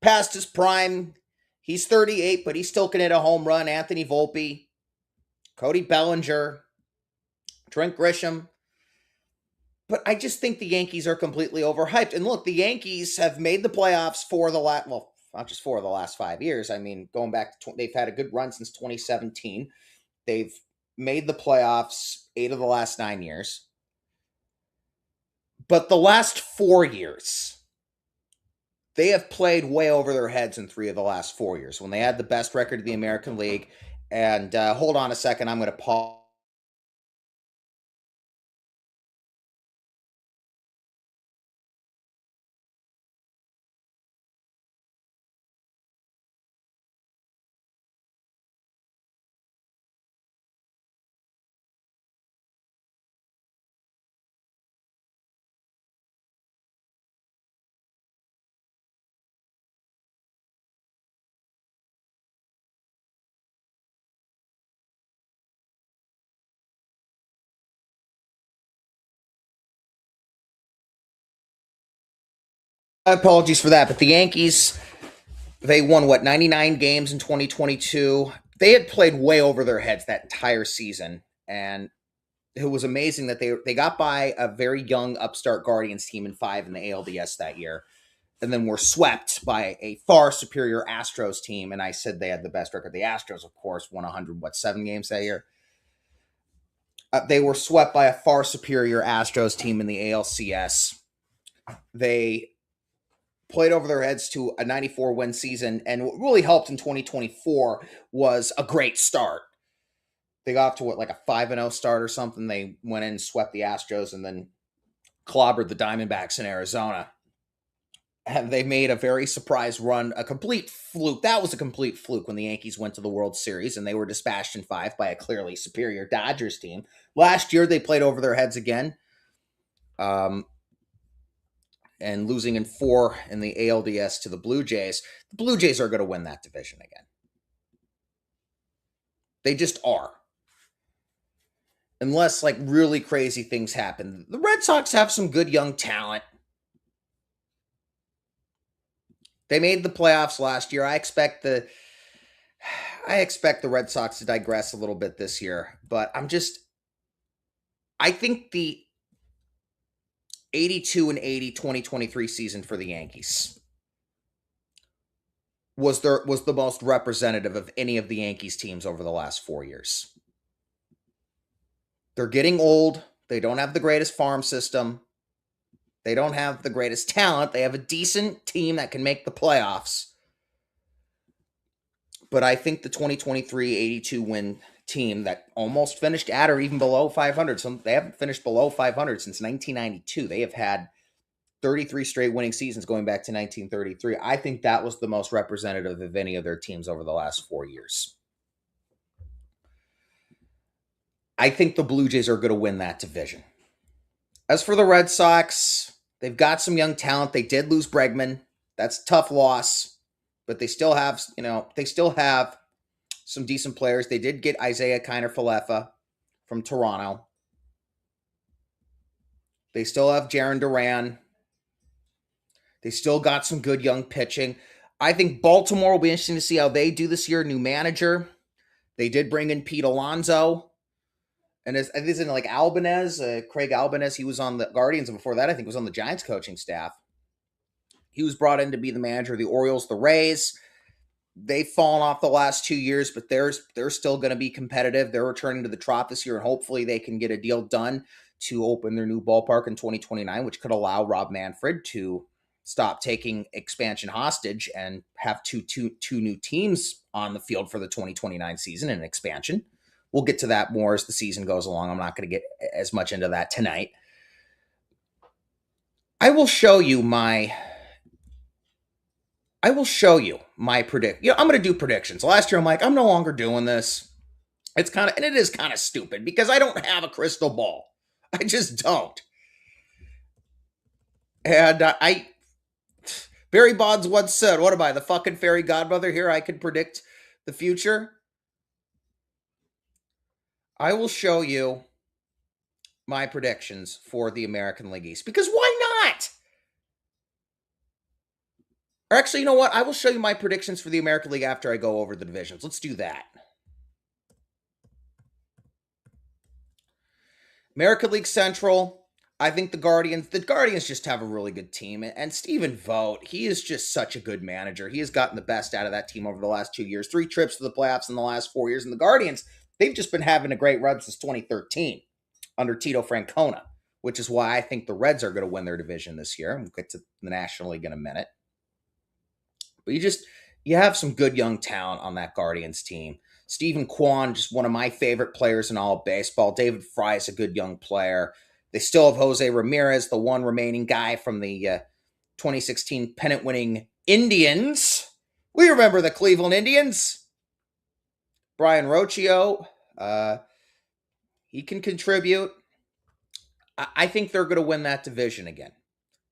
S1: past his prime. He's 38, but he still can hit a home run. Anthony Volpe, Cody Bellinger, Trent Grisham. But I just think the Yankees are completely overhyped. And look, the Yankees have made the playoffs not just for the last 5 years. I mean, going back to they've had a good run since 2017. They've made the playoffs 8 of the last 9 years. But the last 4 years, they have played way over their heads in 3 of the last 4 years when they had the best record of the American League. And hold on a second, I'm going to pause. Apologies for that, but the Yankees, they won, 99 games in 2022. They had played way over their heads that entire season, and it was amazing that they got by a very young upstart Guardians team in 5 in the ALDS that year. and then were swept by a far superior Astros team. And I said they had the best record. The Astros, of course, won 7 games that year. They were swept by a far superior Astros team in the ALCS. They played over their heads to a 94 win season. And what really helped in 2024 was a great start. They got off to like a 5-0 start or something. They went in and swept the Astros and then clobbered the Diamondbacks in Arizona. And they made a very surprise run, a complete fluke. That was a complete fluke when the Yankees went to the World Series and they were dispatched in 5 by a clearly superior Dodgers team. Last year, they played over their heads again, and losing in 4 in the ALDS to the Blue Jays. The Blue Jays are going to win that division again. They just are. Unless, like, really crazy things happen. The Red Sox have some good young talent. They made the playoffs last year. I expect the Red Sox to digress a little bit this year, but I think the 82-80 2023 season for the Yankees was the most representative of any of the Yankees teams over the last 4 years. They're getting old. They don't have the greatest farm system. They don't have the greatest talent. They have a decent team that can make the playoffs. But I think the 2023 82 win team that almost finished at or even below 500. They haven't finished below 500 since 1992. They have had 33 straight winning seasons going back to 1933. I think that was the most representative of any of their teams over the last 4 years. I think the Blue Jays are going to win that division. As for the Red Sox, they've got some young talent. They did lose Bregman. That's a tough loss, but they still have some decent players. They did get Isaiah Kiner-Falefa from Toronto. They still have Jarren Duran. They still got some good young pitching. I think Baltimore will be interesting to see how they do this year. New manager. They did bring in Pete Alonso. And isn't like Albanez, Craig Albanez, he was on the Guardians, and before that, I think was on the Giants coaching staff. He was brought in to be the manager of the Orioles, the Rays. They've fallen off the last 2 years, but they're still going to be competitive. They're returning to the Trop this year, and hopefully they can get a deal done to open their new ballpark in 2029, which could allow Rob Manfred to stop taking expansion hostage and have two new teams on the field for the 2029 season in expansion. We'll get to that more as the season goes along. I'm not going to get as much into that tonight. I will show you my predict. I'm going to do predictions. Last year, I'm like, I'm no longer doing this. It is kind of stupid because I don't have a crystal ball. I just don't. And Barry Bonds once said, "What am I, the fucking fairy godmother here? I can predict the future." I will show you my predictions for the American League East, because why not? Or actually, you know what? I will show you my predictions for the American League after I go over the divisions. Let's do that. American League Central, I think the Guardians just have a really good team. And Stephen Vogt, he is just such a good manager. He has gotten the best out of that team over the last 2 years. 3 trips to the playoffs in the last 4 years. And the Guardians, they've just been having a great run since 2013 under Tito Francona, which is why I think the Reds are going to win their division this year. We'll get to the National League in a minute. But you have some good young talent on that Guardians team. Stephen Kwan, just one of my favorite players in all of baseball. David Fry is a good young player. They still have Jose Ramirez, the one remaining guy from the 2016 pennant-winning Indians. We remember the Cleveland Indians. Brian Rocchio, he can contribute. I think they're going to win that division again.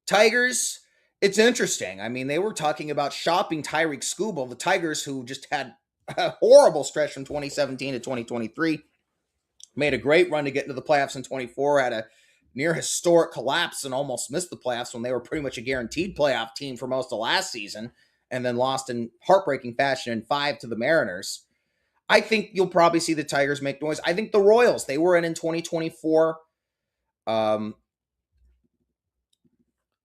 S1: Tigers, it's interesting. I mean, they were talking about shopping Tyreek Skubal, the Tigers, who just had a horrible stretch from 2017 to 2023. Made a great run to get into the playoffs in 24, had a near historic collapse and almost missed the playoffs when they were pretty much a guaranteed playoff team for most of last season, and then lost in heartbreaking fashion in 5 to the Mariners. I think you'll probably see the Tigers make noise. I think the Royals, they were in 2024.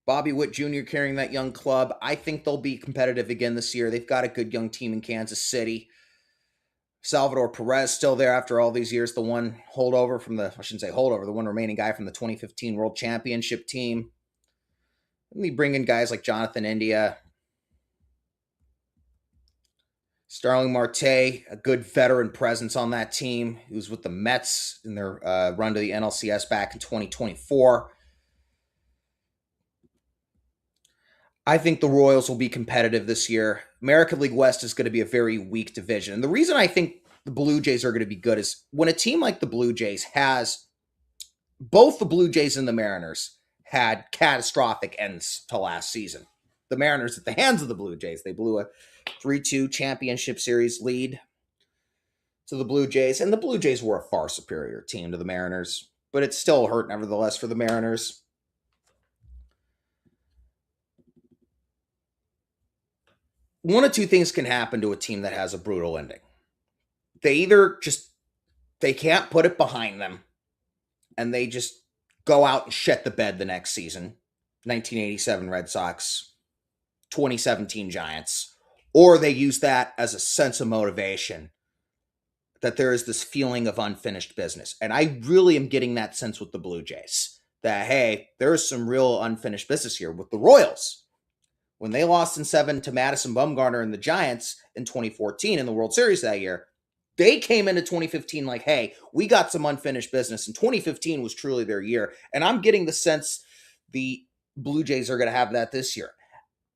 S1: Bobby Witt Jr. carrying that young club. I think they'll be competitive again this year. They've got a good young team in Kansas City. Salvador Perez still there after all these years. The one holdover from the, I shouldn't say holdover, the one remaining guy from the 2015 World Championship team. And we bring in guys like Jonathan India, Starling Marte, a good veteran presence on that team. He was with the Mets in their run to the NLCS back in 2024. I think the Royals will be competitive this year. American League West is going to be a very weak division. And the reason I think the Blue Jays are going to be good is when a team like the Blue Jays has both the Blue Jays and the Mariners had catastrophic ends to last season. The Mariners at the hands of the Blue Jays. They blew a 3-2 championship series lead to the Blue Jays. And the Blue Jays were a far superior team to the Mariners. But it still hurt nevertheless for the Mariners. One of two things can happen to a team that has a brutal ending. They either they can't put it behind them and they just go out and shit the bed the next season. 1987 Red Sox, 2017 Giants. Or they use that as a sense of motivation that there is this feeling of unfinished business. And I really am getting that sense with the Blue Jays. That, hey, there is some real unfinished business here with the Royals. When they lost in 7 to Madison Bumgarner and the Giants in 2014 in the World Series that year, they came into 2015 like, hey, we got some unfinished business. And 2015 was truly their year. And I'm getting the sense the Blue Jays are going to have that this year.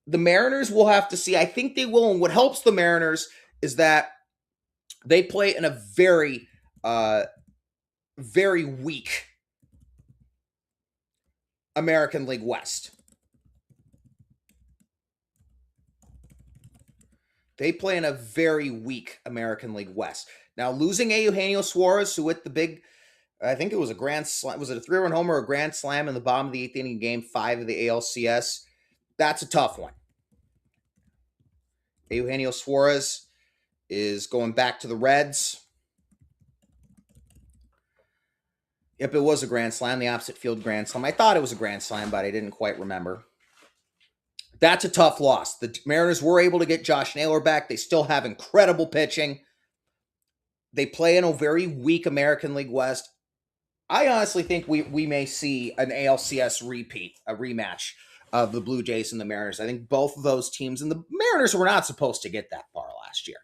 S1: The Mariners will have to see. I think they will. And what helps the Mariners is that they play in a very, very weak American League West. They play in a very weak American League West. Now, losing Eugenio Suarez, who hit the big, I think it was a grand slam, was it a 3-run homer or a grand slam in the bottom of the 8th inning game 5 of the ALCS? That's a tough one. Eugenio Suarez is going back to the Reds. Yep, it was a grand slam, the opposite field grand slam. I thought it was a grand slam, but I didn't quite remember. That's a tough loss. The Mariners were able to get Josh Naylor back. They still have incredible pitching. They play in a very weak American League West. I honestly think we may see an ALCS repeat, a rematch of the Blue Jays and the Mariners. I think both of those teams, and the Mariners were not supposed to get that far last year.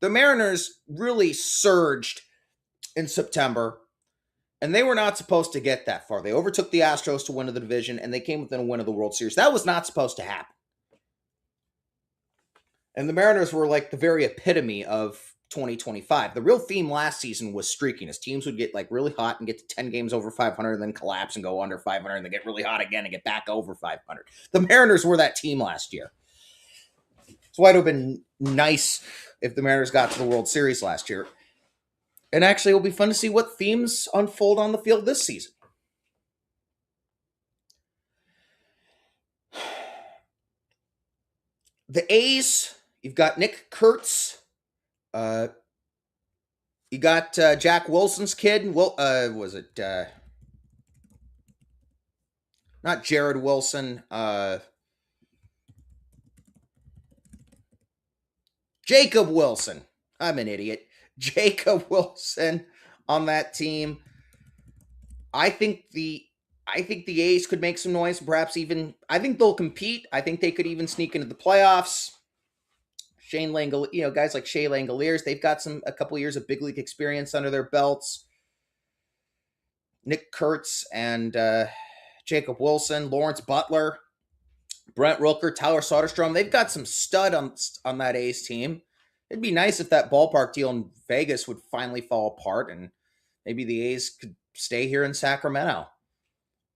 S1: The Mariners really surged in September, and they were not supposed to get that far. They overtook the Astros to win the division, and they came within a win of the World Series. That was not supposed to happen. And the Mariners were like the very epitome of 2025. The real theme last season was streakiness. Teams would get like really hot and get to 10 games over 500 and then collapse and go under 500 and then get really hot again and get back over 500. The Mariners were that team last year. So it would have been nice if the Mariners got to the World Series last year. And actually, it'll be fun to see what themes unfold on the field this season. The A's, you've got Nick Kurtz. You got Jack Wilson's kid. Was it not Jared Wilson? Jacob Wilson. I'm an idiot. Jacob Wilson on that team. I think the A's could make some noise. Perhaps even, I think they'll compete. I think they could even sneak into the playoffs. Shane Langoliers, guys like Shea Langoliers, they've got a couple years of big league experience under their belts. Nick Kurtz and Jacob Wilson, Lawrence Butler, Brent Rooker, Tyler Soderstrom. They've got some stud on that A's team. It'd be nice if that ballpark deal in Vegas would finally fall apart and maybe the A's could stay here in Sacramento.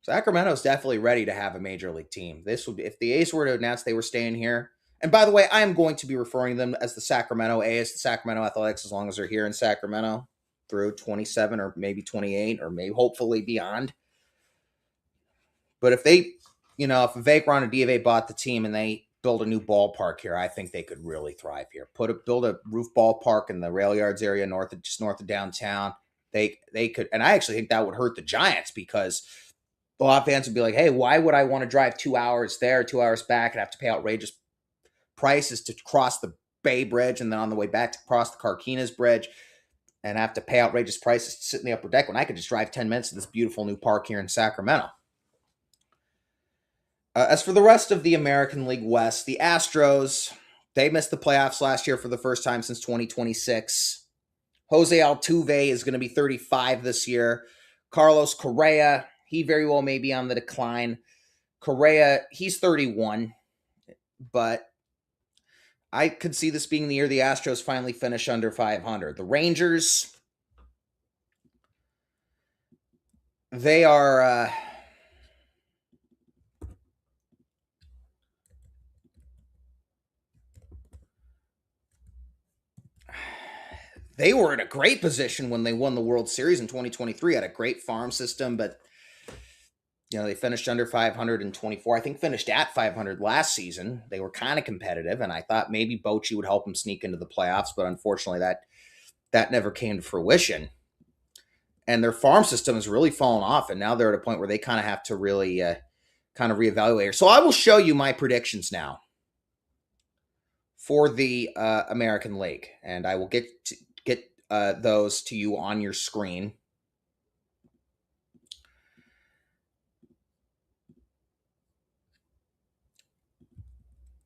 S1: Sacramento's definitely ready to have a major league team. This would, if the A's were to announce they were staying here. And by the way, I am going to be referring to them as the Sacramento A's, the Sacramento Athletics, as long as they're here in Sacramento through 27 or maybe 28 or maybe hopefully beyond. But if they, if Vivek Ranadive bought the team and they build a new ballpark here, I think they could really thrive here. Build a roof ballpark in the rail yards area just north of downtown. They could, and I actually think that would hurt the Giants because A lot of fans would be like, hey, why would I want to drive 2 hours there, 2 hours back, and have to pay outrageous prices to cross the Bay Bridge and then on the way back to cross the Carquinez Bridge and have to pay outrageous prices to sit in the upper deck when I could just drive 10 minutes to this beautiful new park here in Sacramento. As for the rest of the American League West, the Astros, they missed the playoffs last year for the first time since 2026. Jose Altuve is going to be 35 this year. Carlos Correa, he very well may be on the decline. Correa, he's 31, but I could see this being the year the Astros finally finish under 500. The Rangers, they are they were in a great position when they won the World Series in 2023. Had a great farm system, but they finished under 524. I think finished at 500 last season. They were kind of competitive, and I thought maybe Bochy would help them sneak into the playoffs, but unfortunately that never came to fruition. And their farm system has really fallen off, and now they're at a point where they kind of have to really kind of reevaluate. So I will show you my predictions now for the American League, and I will get those to you on your screen.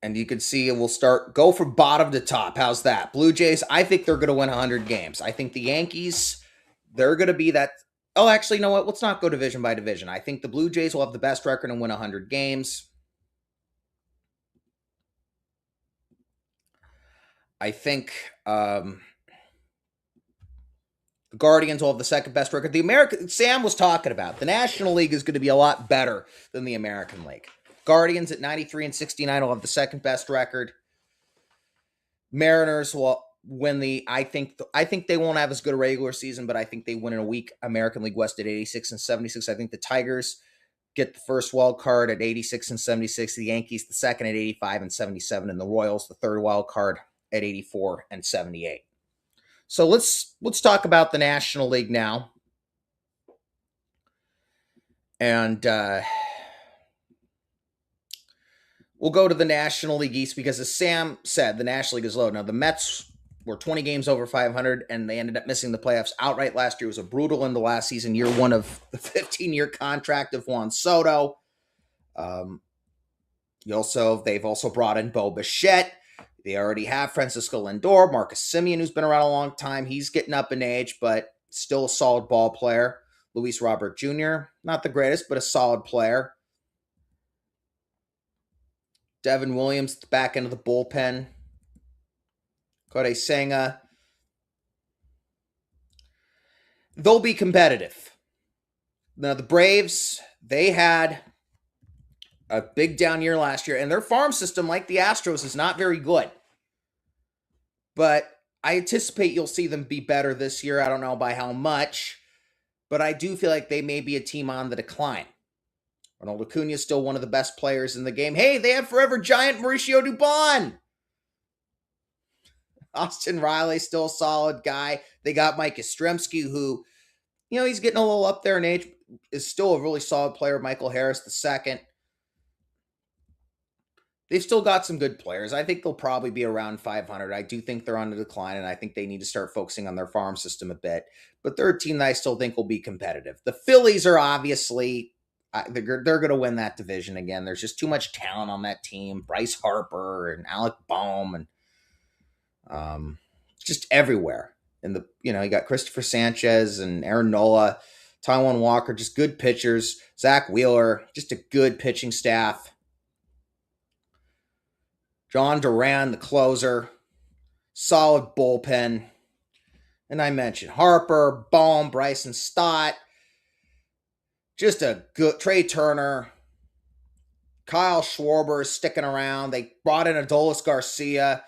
S1: And you can see we'll go from bottom to top. How's that? Blue Jays, I think they're going to win 100 games. I think the Yankees, they're going to be that. Oh, actually, you know what? Let's not go division by division. I think the Blue Jays will have the best record and win 100 games. I think the Guardians will have the second best record. Sam was talking about, the National League is going to be a lot better than the American League. Guardians at 93 and 69 will have the second best record. Mariners will win I think they won't have as good a regular season, but I think they win in a weak American League West at 86 and 76. I think the Tigers get the first wild card at 86 and 76. The Yankees the second at 85 and 77, and the Royals the third wild card at 84 and 78. So let's talk about the National League now. And we'll go to the National League East because, as Sam said, the National League is low. Now, the Mets were 20 games over 500, and they ended up missing the playoffs outright last year. It was a brutal end to last season, year one of the 15-year contract of Juan Soto. They've also brought in Bo Bichette. They already have Francisco Lindor, Marcus Semien, who's been around a long time. He's getting up in age, but still a solid ball player. Luis Robert Jr., not the greatest, but a solid player. Devin Williams at the back end of the bullpen. Kodai Senga. They'll be competitive. Now, the Braves, they had a big down year last year, and their farm system, like the Astros, is not very good. But I anticipate you'll see them be better this year. I don't know by how much, but I do feel like they may be a team on the decline. Ronald Acuna is still one of the best players in the game. Hey, they have forever giant Mauricio Dubon. Austin Riley, still a solid guy. They got Mike Yastrzemski, who, he's getting a little up there in age, is still a really solid player. Michael Harris, the second. They've still got some good players. I think they'll probably be around 500. I do think they're on the decline, and I think they need to start focusing on their farm system a bit. But they're a team that I still think will be competitive. The Phillies are obviously, they're going to win that division again. There's just too much talent on that team. Bryce Harper and Alec Boehm and just everywhere. And you got Christopher Sanchez and Aaron Nola, Taijuan Walker, just good pitchers. Zach Wheeler, just a good pitching staff. John Duran, the closer, solid bullpen. And I mentioned Harper, Boehm, Bryson Stott, just a good Trey Turner, Kyle Schwarber is sticking around. They brought in Adolis Garcia.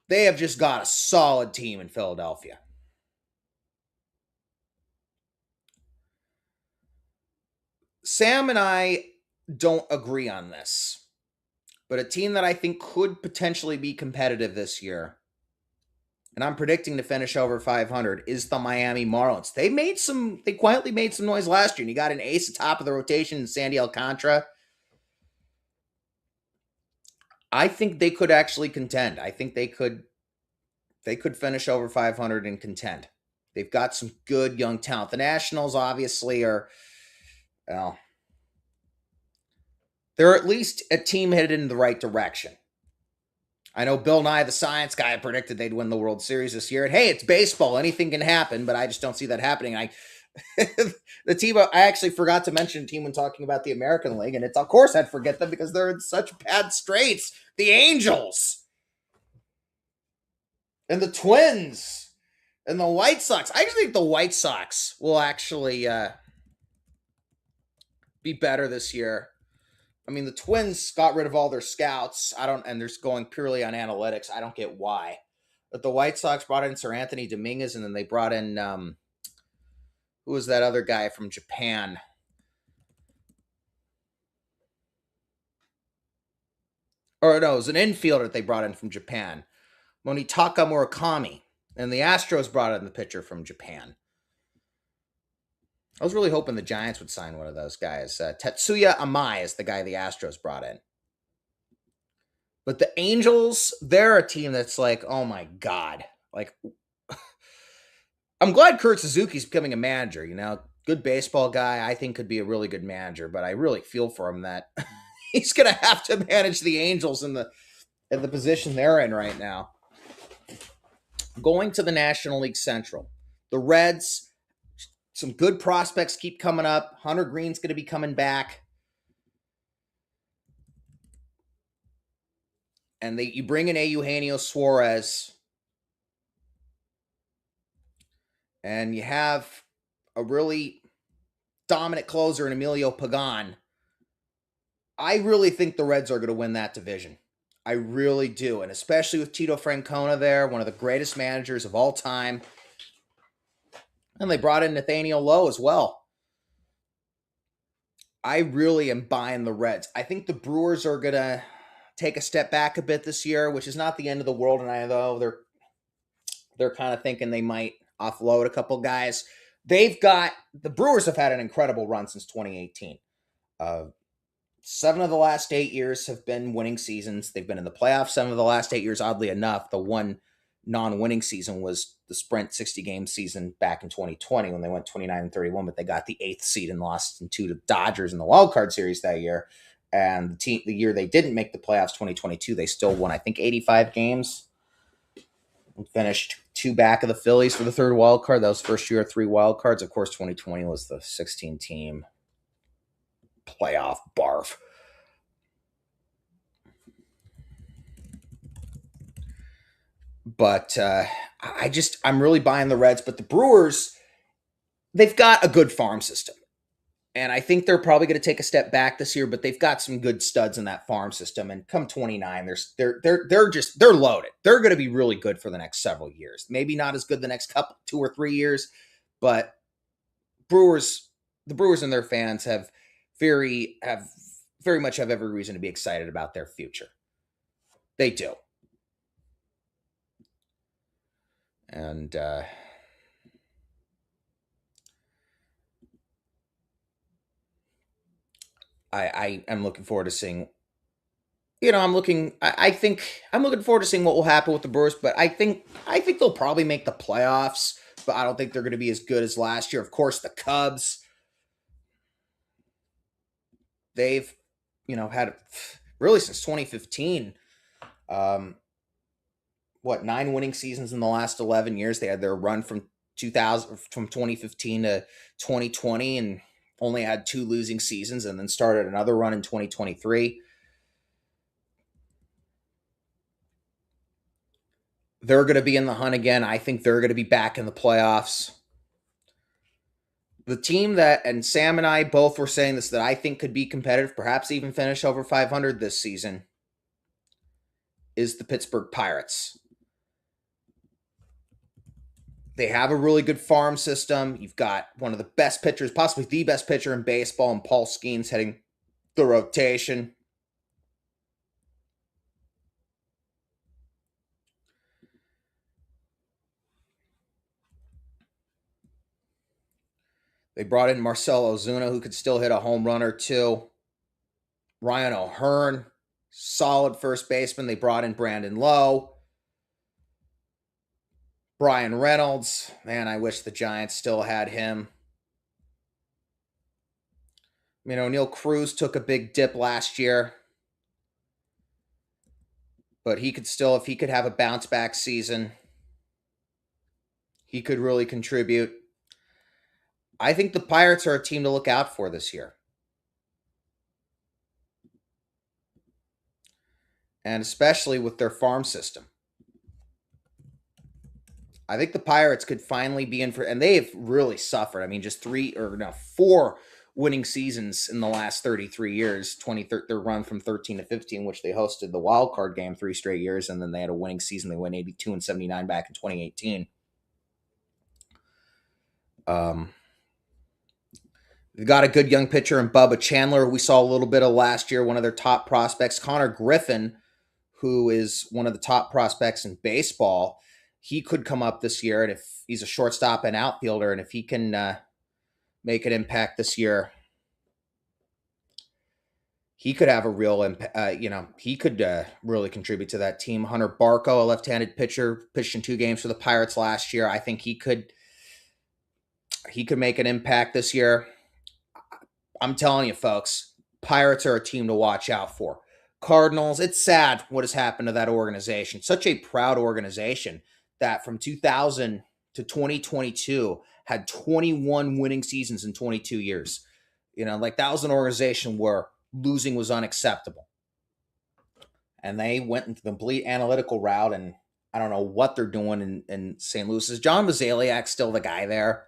S1: They have just got a solid team in Philadelphia. Sam and I don't agree on this. But a team that I think could potentially be competitive this year, and I'm predicting to finish over 500, is the Miami Marlins. They quietly made some noise last year, and you got an ace at top of the rotation in Sandy Alcantara. I think they could actually contend. I think they could finish over 500 and contend. They've got some good young talent. The Nationals obviously are, well, they're at least a team headed in the right direction. I know Bill Nye, the science guy, predicted they'd win the World Series this year. And hey, it's baseball. Anything can happen, but I just don't see that happening. The team, I actually forgot to mention a team when talking about the American League, and it's, of course, I'd forget them because they're in such bad straits. The Angels and the Twins and the White Sox. I just think the White Sox will actually be better this year. I mean, the Twins got rid of all their scouts. And they're going purely on analytics. I don't get why. But the White Sox brought in Sir Anthony Dominguez, and then they brought in, who was that other guy from Japan? Or no, it was an infielder that they brought in from Japan. Monitaka Murakami. And the Astros brought in the pitcher from Japan. I was really hoping the Giants would sign one of those guys. Tetsuya Amai is the guy the Astros brought in. But the Angels, they're a team that's like, oh my God. Like, I'm glad Kurt Suzuki's becoming a manager, good baseball guy. I think could be a really good manager, but I really feel for him that he's going to have to manage the Angels in the position they're in right now. Going to the National League Central, the Reds, some good prospects keep coming up. Hunter Green's going to be coming back. And you bring in Eugenio Suarez. And you have a really dominant closer in Emilio Pagan. I really think the Reds are going to win that division. I really do. And especially with Tito Francona there, one of the greatest managers of all time. And they brought in Nathaniel Lowe as well. I really am buying the Reds. I think the Brewers are going to take a step back a bit this year, which is not the end of the world. And I know they're kind of thinking they might offload a couple guys. The Brewers have had an incredible run since 2018. 7 of the last 8 years have been winning seasons. They've been in the playoffs 7 of the last 8 years. Oddly enough, the one non-winning season was the Sprint 60-game season back in 2020 when they went 29-31, but they got the 8th seed and lost 2 to the Dodgers in the wild card series that year. And the year they didn't make the playoffs, 2022, they still won, I think, 85 games and finished 2 back of the Phillies for the 3rd wild card. That was first year of 3 wild cards. Of course, 2020 was the 16-team playoff barf. But I'm really buying the Reds. But the Brewers, they've got a good farm system. And I think they're probably going to take a step back this year, but they've got some good studs in that farm system. And come 29, they're loaded. They're going to be really good for the next several years. Maybe not as good the next 2 or 3 years, but the Brewers and their fans have very much have every reason to be excited about their future. They do. And I am looking forward to seeing. I'm looking forward to seeing what will happen with the Brewers. But I think they'll probably make the playoffs. But I don't think they're going to be as good as last year. Of course, the Cubs. They've, had really since 2015. 9 winning seasons in the last 11 years. They had their run from 2015 to 2020 and only had 2 losing seasons and then started another run in 2023. They're going to be in the hunt again. I think they're going to be back in the playoffs. The team that, and Sam and I both were saying this, that I think could be competitive, perhaps even finish over 500 this season, is the Pittsburgh Pirates. They have a really good farm system. You've got one of the best pitchers, possibly the best pitcher in baseball, and Paul Skeens heading the rotation. They brought in Marcell Ozuna, who could still hit a home run or two. Ryan O'Hearn, solid first baseman. They brought in Brandon Lowe. Brian Reynolds. Man, I wish the Giants still had him. You know, Neil Cruz took a big dip last year. But he could still, if he could have a bounce back season, he could really contribute. I think the Pirates are a team to look out for this year. And especially with their farm system. I think the Pirates could finally be in for, and they have really suffered. I mean, just 4 winning seasons in the last 33 years. Their run from 13 to 15, which they hosted the wild card game 3 straight years, and then they had a winning season. They went 82 and 79 back in 2018. They've got a good young pitcher in Bubba Chandler. We saw a little bit of last year, one of their top prospects. Connor Griffin, who is one of the top prospects in baseball, he could come up this year, and if he's a shortstop and outfielder, and if he can make an impact this year, he could have a real impact. He could really contribute to that team. Hunter Barco, a left-handed pitcher, pitched in 2 games for the Pirates last year. I think he could make an impact this year. I'm telling you, folks, Pirates are a team to watch out for. Cardinals, it's sad what has happened to that organization. Such a proud organization that from 2000 to 2022 had 21 winning seasons in 22 years. That was an organization where losing was unacceptable. And they went into the complete analytical route, and I don't know what they're doing in St. Louis. Is John Mozeliak still the guy there?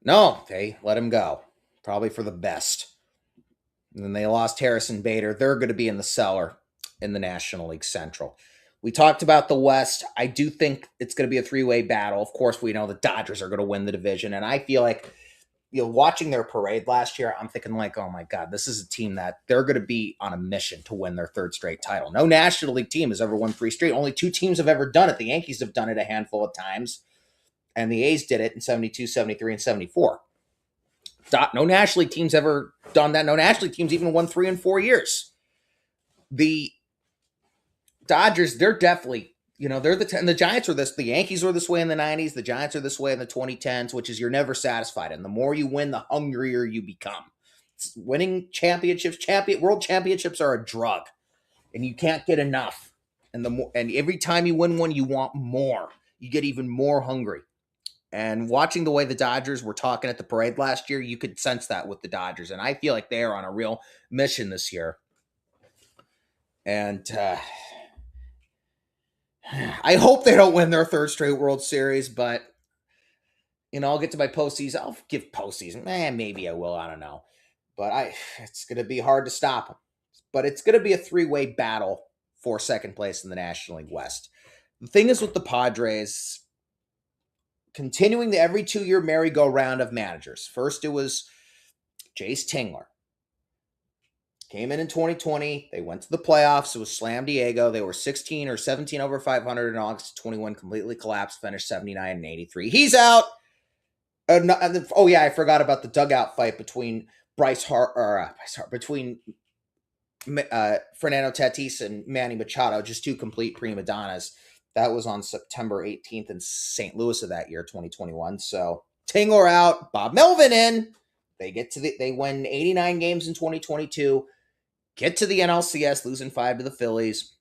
S1: No, they let him go. Probably for the best. And then they lost Harrison Bader. They're going to be in the cellar in the National League Central. We talked about the West. I do think it's going to be a 3-way battle. Of course, we know the Dodgers are going to win the division. And I feel like, watching their parade last year, I'm thinking like, oh my God, this is a team that they're going to be on a mission to win their 3rd straight title. No National League team has ever won 3 straight. Only 2 teams have ever done it. The Yankees have done it a handful of times. And the A's did it in 72, 73, and 74. No National League team's ever done that. No National League team's even won 3 in 4 years. The Dodgers, they're definitely, they're the Giants were this. The Yankees were this way in the 90s. The Giants are this way in the 2010s, which is you're never satisfied. And the more you win, the hungrier you become. Winning championships, world championships are a drug, and you can't get enough. And every time you win one, you want more. You get even more hungry. And watching the way the Dodgers were talking at the parade last year, you could sense that with the Dodgers. And I feel like they are on a real mission this year. And I hope they don't win their 3rd straight World Series, but, I'll get to my postseason. I'll give postseason. Maybe I will. I don't know. But it's going to be hard to stop them. But it's going to be a 3-way battle for 2nd place in the National League West. The thing is with the Padres, continuing the every 2-year merry-go-round of managers. First, it was Jace Tingler. Came in 2020. They went to the playoffs. It was Slam Diego. They were 16 or 17 over 500 in August 21. Completely collapsed. Finished 79 and 83. He's out. I forgot about the dugout fight between between Fernando Tatis and Manny Machado. Just 2 complete prima donnas. That was on September 18th in St. Louis of that year, 2021. So Tingler out, Bob Melvin in. They win 89 games in 2022, get to the NLCS, losing 5 to the Phillies.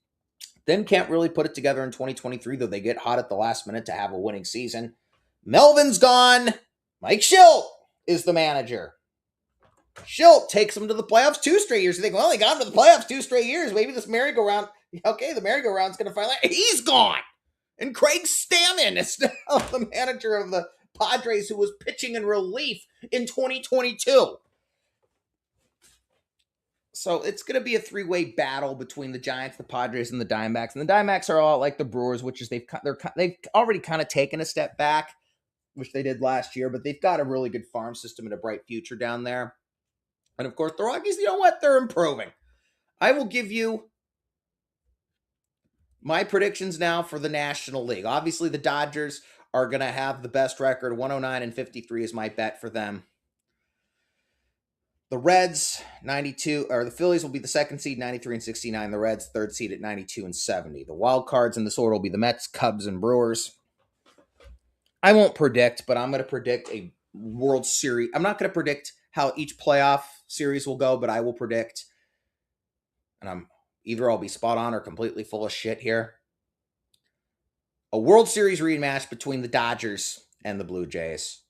S1: Then can't really put it together in 2023, though they get hot at the last minute to have a winning season. Melvin's gone. Mike Schilt is the manager. Schilt takes them to the playoffs 2 straight years. You think, well, they got them to the playoffs 2 straight years. Maybe this merry-go-round. Okay, the merry-go-round's going to finally... He's gone! And Craig Stammen is now the manager of the Padres, who was pitching in relief in 2022. So it's going to be a 3-way battle between the Giants, the Padres, and the Diamondbacks. And the Diamondbacks are all like the Brewers, which is they've already kind of taken a step back, which they did last year, but they've got a really good farm system and a bright future down there. And of course, the Rockies, you know what? They're improving. I will give you My predictions now for the National League. Obviously, the Dodgers are going to have the best record. 109-53 is my bet for them. The Reds, 92, or the Phillies will be the second seed, 93-69. The Reds, third seed at 92-70. The wild cards in this order will be the Mets, Cubs, and Brewers. I won't predict, but I'm going to predict a World Series. I'm not going to predict how each playoff series will go, but I will predict, and I'll be spot on or completely full of shit here, a World Series rematch between the Dodgers and the Blue Jays,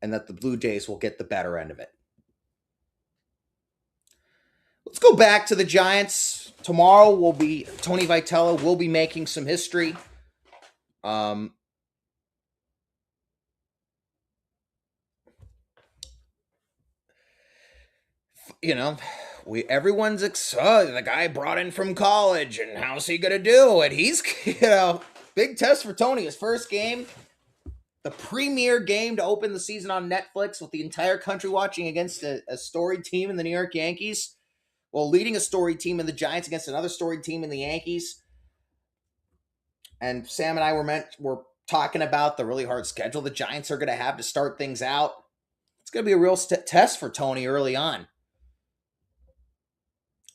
S1: and that the Blue Jays will get the better end of it. Let's go back to the Giants. Tomorrow Tony Vitello will be making some history. Everyone's the guy brought in from college, and how's he gonna do? And he's big test for Tony. His first game, the premier game to open the season on Netflix with the entire country watching against a storied team in the New York Yankees. Well, leading a storied team in the Giants against another storied team in the Yankees. And Sam and I were talking about the really hard schedule the Giants are going to have to start things out. It's going to be a real test for Tony early on.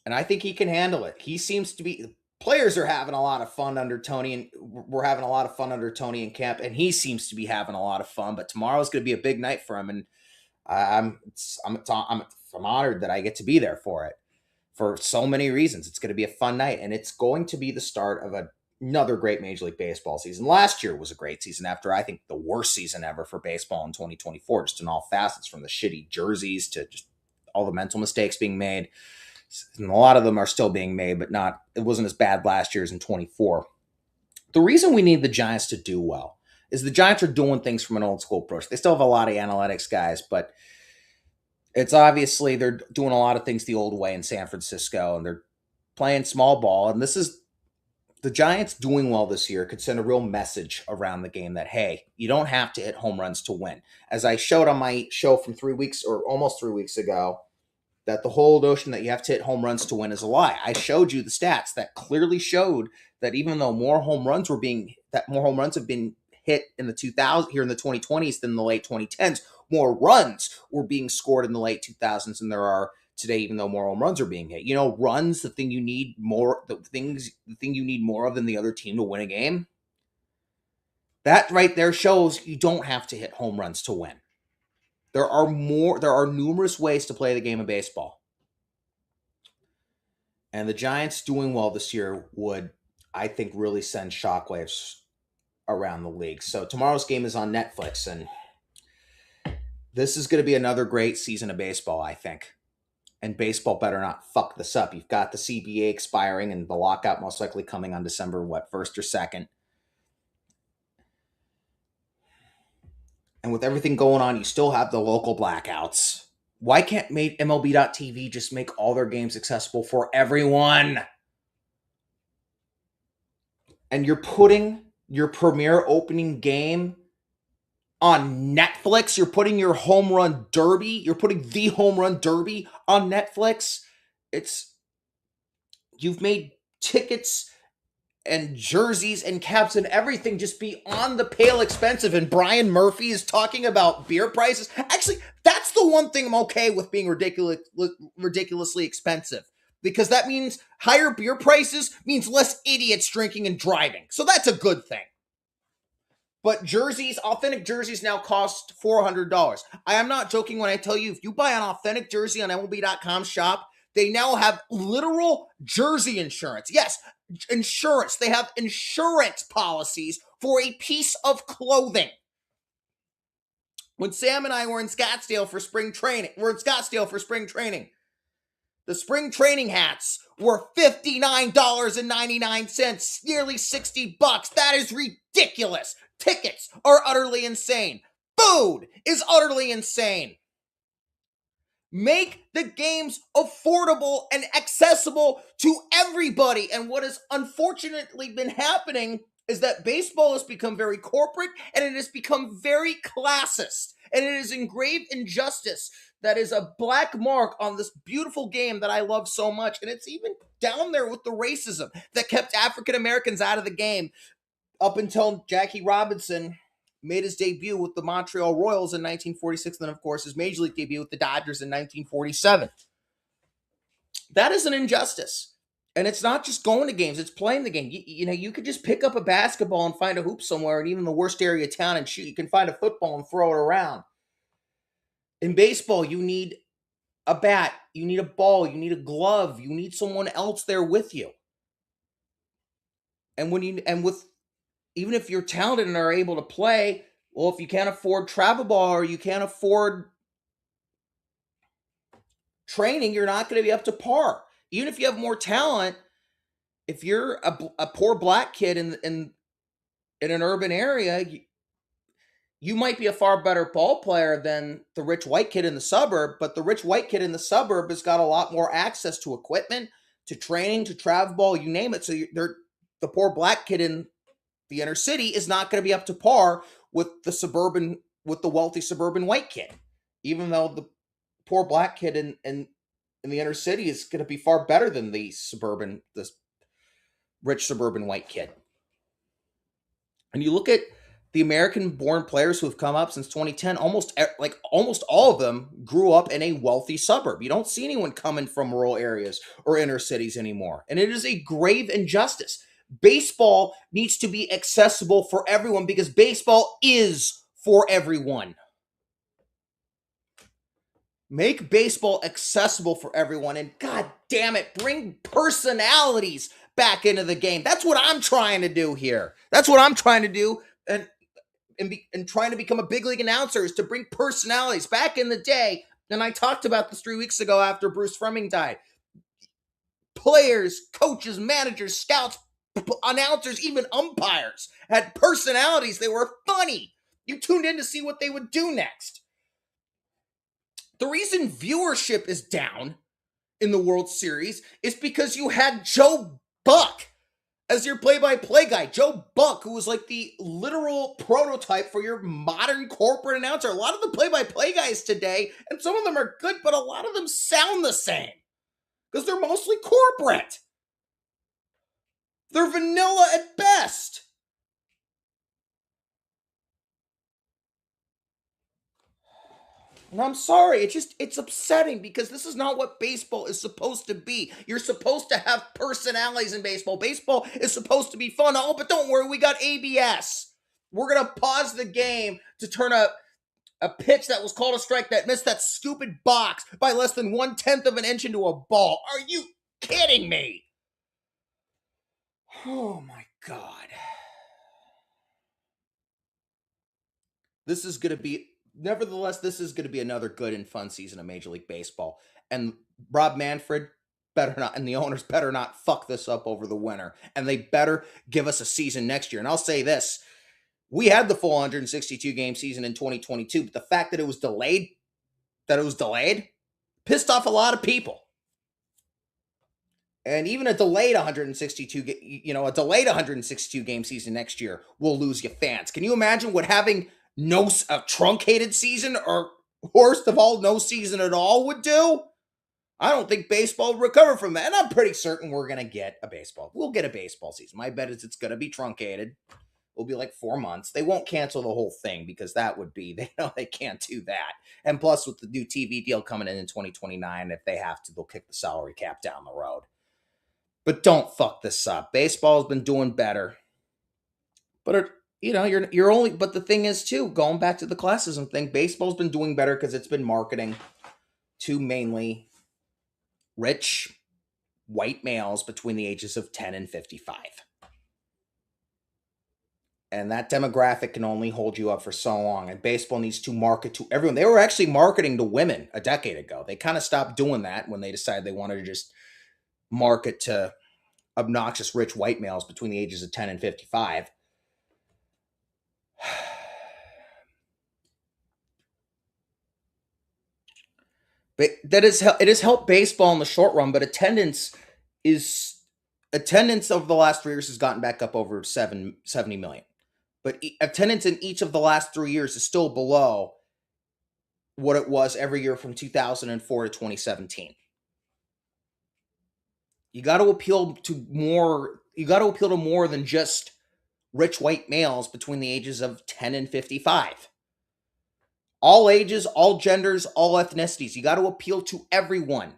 S1: And I think he can handle it. He seems to be... Players are having a lot of fun under Tony, and we're having a lot of fun under Tony in camp, and he seems to be having a lot of fun. But tomorrow's going to be a big night for him, and I'm honored that I get to be there for it. For so many reasons. It's going to be a fun night, and it's going to be the start of another great Major League Baseball season. Last year was a great season after, I think, the worst season ever for baseball in 2024, just in all facets, from the shitty jerseys to just all the mental mistakes being made. And a lot of them are still being made, but it wasn't as bad last year as in 24. The reason we need the Giants to do well is the Giants are doing things from an old school approach. They still have a lot of analytics guys, but it's obviously they're doing a lot of things the old way in San Francisco, and they're playing small ball. And this is the Giants doing well this year could send a real message around the game that, hey, you don't have to hit home runs to win. As I showed on my show from 3 weeks or almost 3 weeks ago, that the whole notion that you have to hit home runs to win is a lie. I showed you the stats that clearly showed that even though more home runs have been hit in the 2000s here in the 2020s than the late 2010s, more runs were being scored in the late 2000s than there are today, even though more home runs are being hit. Runs, the thing you need more of than the other team to win a game. That right there shows you don't have to hit home runs to win. There are numerous ways to play the game of baseball. And the Giants doing well this year would, I think, really send shockwaves around the league. So tomorrow's game is on Netflix, and this is going to be another great season of baseball, I think. And baseball better not fuck this up. You've got the CBA expiring and the lockout most likely coming on December, 1st or 2nd. And with everything going on, you still have the local blackouts. Why can't MLB.TV just make all their games accessible for everyone? And you're putting your premier opening game on Netflix. You're putting your home run derby. You're putting the home run derby on Netflix. You've made tickets and jerseys and caps and everything just be on the pale expensive. And Brian Murphy is talking about beer prices. Actually, that's the one thing I'm okay with being ridiculously expensive. Because that means higher beer prices means less idiots drinking and driving. So that's a good thing. But authentic jerseys now cost $400. I am not joking when I tell you, if you buy an authentic jersey on MLB.com shop, they now have literal jersey insurance. Yes, insurance. They have insurance policies for a piece of clothing. When Sam and I were in Scottsdale for spring training, the spring training hats were $59.99, nearly $60. That is ridiculous. Tickets are utterly insane. Food is utterly insane. Make the games affordable and accessible to everybody. And what has unfortunately been happening is that baseball has become very corporate and it has become very classist. And it is engraved injustice that is a black mark on this beautiful game that I love so much. And it's even down there with the racism that kept African Americans out of the game up until Jackie Robinson made his debut with the Montreal Royals in 1946, and then, of course, his major league debut with the Dodgers in 1947. That is an injustice. And it's not just going to games, it's playing the game. You could just pick up a basketball and find a hoop somewhere, and even the worst area of town, and shoot. You can find a football and throw it around. In baseball, you need a bat, you need a ball, you need a glove, you need someone else there with you. And even if you're talented and are able to play, well, if you can't afford travel ball or you can't afford training, you're not going to be up to par. Even if you have more talent, if you're a poor black kid in an urban area, you might be a far better ball player than the rich white kid in the suburb, but the rich white kid in the suburb has got a lot more access to equipment, to training, to travel ball, you name it. So the poor black kid in the inner city is not going to be up to par with the wealthy suburban white kid, even though the poor black kid in the inner city is going to be far better than the rich suburban white kid. And you look at the American-born players who have come up since 2010, almost all of them grew up in a wealthy suburb. You don't see anyone coming from rural areas or inner cities anymore. And it is a grave injustice. Baseball needs to be accessible for everyone because baseball is for everyone. Make baseball accessible for everyone, and god damn it, bring personalities back into the game. That's what I'm trying to do here. That's what I'm trying to do, and trying to become a big league announcer is to bring personalities. Back in the day, and I talked about this 3 weeks ago after Bruce Fleming died, players, coaches, managers, scouts, announcers, even umpires had personalities. They were funny. You tuned in to see what they would do next. The reason viewership is down in the World Series is because you had Joe Buck as your play-by-play guy. Joe Buck, who was like the literal prototype for your modern corporate announcer. A lot of the play-by-play guys today, and some of them are good, but a lot of them sound the same because they're mostly corporate. They're vanilla at best. And I'm sorry, it's upsetting because this is not what baseball is supposed to be. You're supposed to have personalities in baseball. Baseball is supposed to be fun. Oh, but don't worry, we got ABS. We're going to pause the game to turn a pitch that was called a strike that missed that stupid box by less than 1/10 of an inch into a ball. Are you kidding me? Oh my God. This is going to be another good and fun season of Major League Baseball. And Rob Manfred and the owners better not fuck this up over the winter. And they better give us a season next year. And I'll say this, we had the full 162 game season in 2022, but the fact that it was delayed, pissed off a lot of people. And even a delayed 162 game season next year will lose you fans. Can you imagine what having a truncated season, or worst of all, no season at all would do? I don't think baseball will recover from that. And I'm pretty certain we'll get a baseball season. My bet is it's going to be truncated. It'll be like 4 months. They won't cancel the whole thing because that would be, they can't do that. And plus with the new TV deal coming in 2029, if they have to, they'll kick the salary cap down the road. But don't fuck this up. Baseball's been doing better. But you're only, but the thing is too, going back to the classism thing, baseball's been doing better because it's been marketing to mainly rich white males between the ages of 10 and 55. And that demographic can only hold you up for so long. And baseball needs to market to everyone. They were actually marketing to women a decade ago. They kind of stopped doing that when they decided they wanted to just market to obnoxious rich white males between the ages of 10 and 55. But it has helped baseball in the short run, but attendance is attendance over the last 3 years has gotten back up over 70 million. But attendance in each of the last 3 years is still below what it was every year from 2004 to 2017. You got to appeal to more. You got to appeal to more than just rich white males between the ages of 10 and 55. All ages, all genders, all ethnicities. You got to appeal to everyone.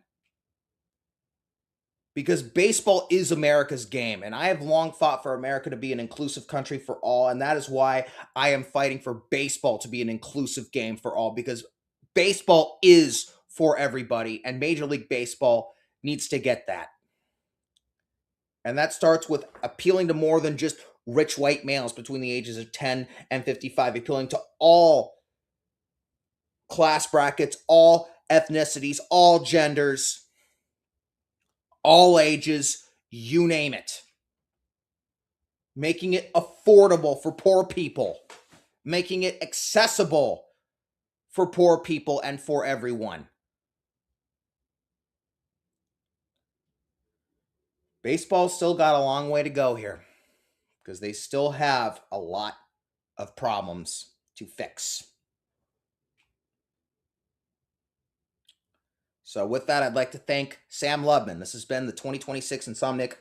S1: Because baseball is America's game, and I have long fought for America to be an inclusive country for all, and that is why I am fighting for baseball to be an inclusive game for all, because baseball is for everybody, and Major League Baseball needs to get that. And that starts with appealing to more than just rich white males between the ages of 10 and 55, appealing to all class brackets, all ethnicities, all genders, all ages, you name it. Making it affordable for poor people, making it accessible for poor people and for everyone. Baseball's still got a long way to go here because they still have a lot of problems to fix. So with that, I'd like to thank Sam Lubman. This has been the 2026 Insomniac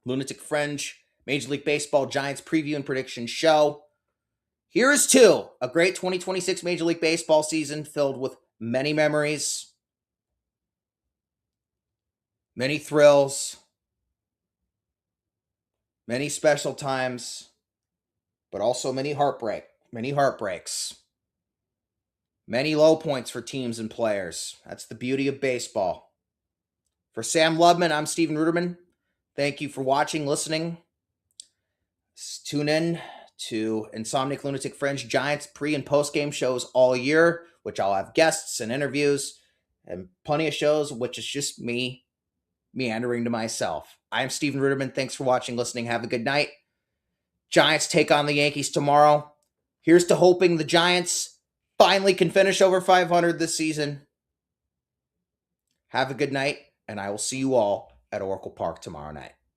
S1: Lunatic Fringe Major League Baseball Giants preview and prediction show. Here is to a great 2026 Major League Baseball season filled with many memories, many thrills, many special times, but also many heartbreaks, many low points for teams and players. That's the beauty of baseball. For Sam Lubman, I'm Steven Ruderman. Thank you for watching, listening. Tune in to Insomniac Lunatic Fringe Giants pre- and post-game shows all year, which I'll have guests and interviews and plenty of shows, which is just me meandering to myself. I'm Steven Ruderman. Thanks for watching, listening. Have a good night. Giants take on the Yankees tomorrow. Here's to hoping the Giants finally can finish over 500 this season. Have a good night, and I will see you all at Oracle Park tomorrow night.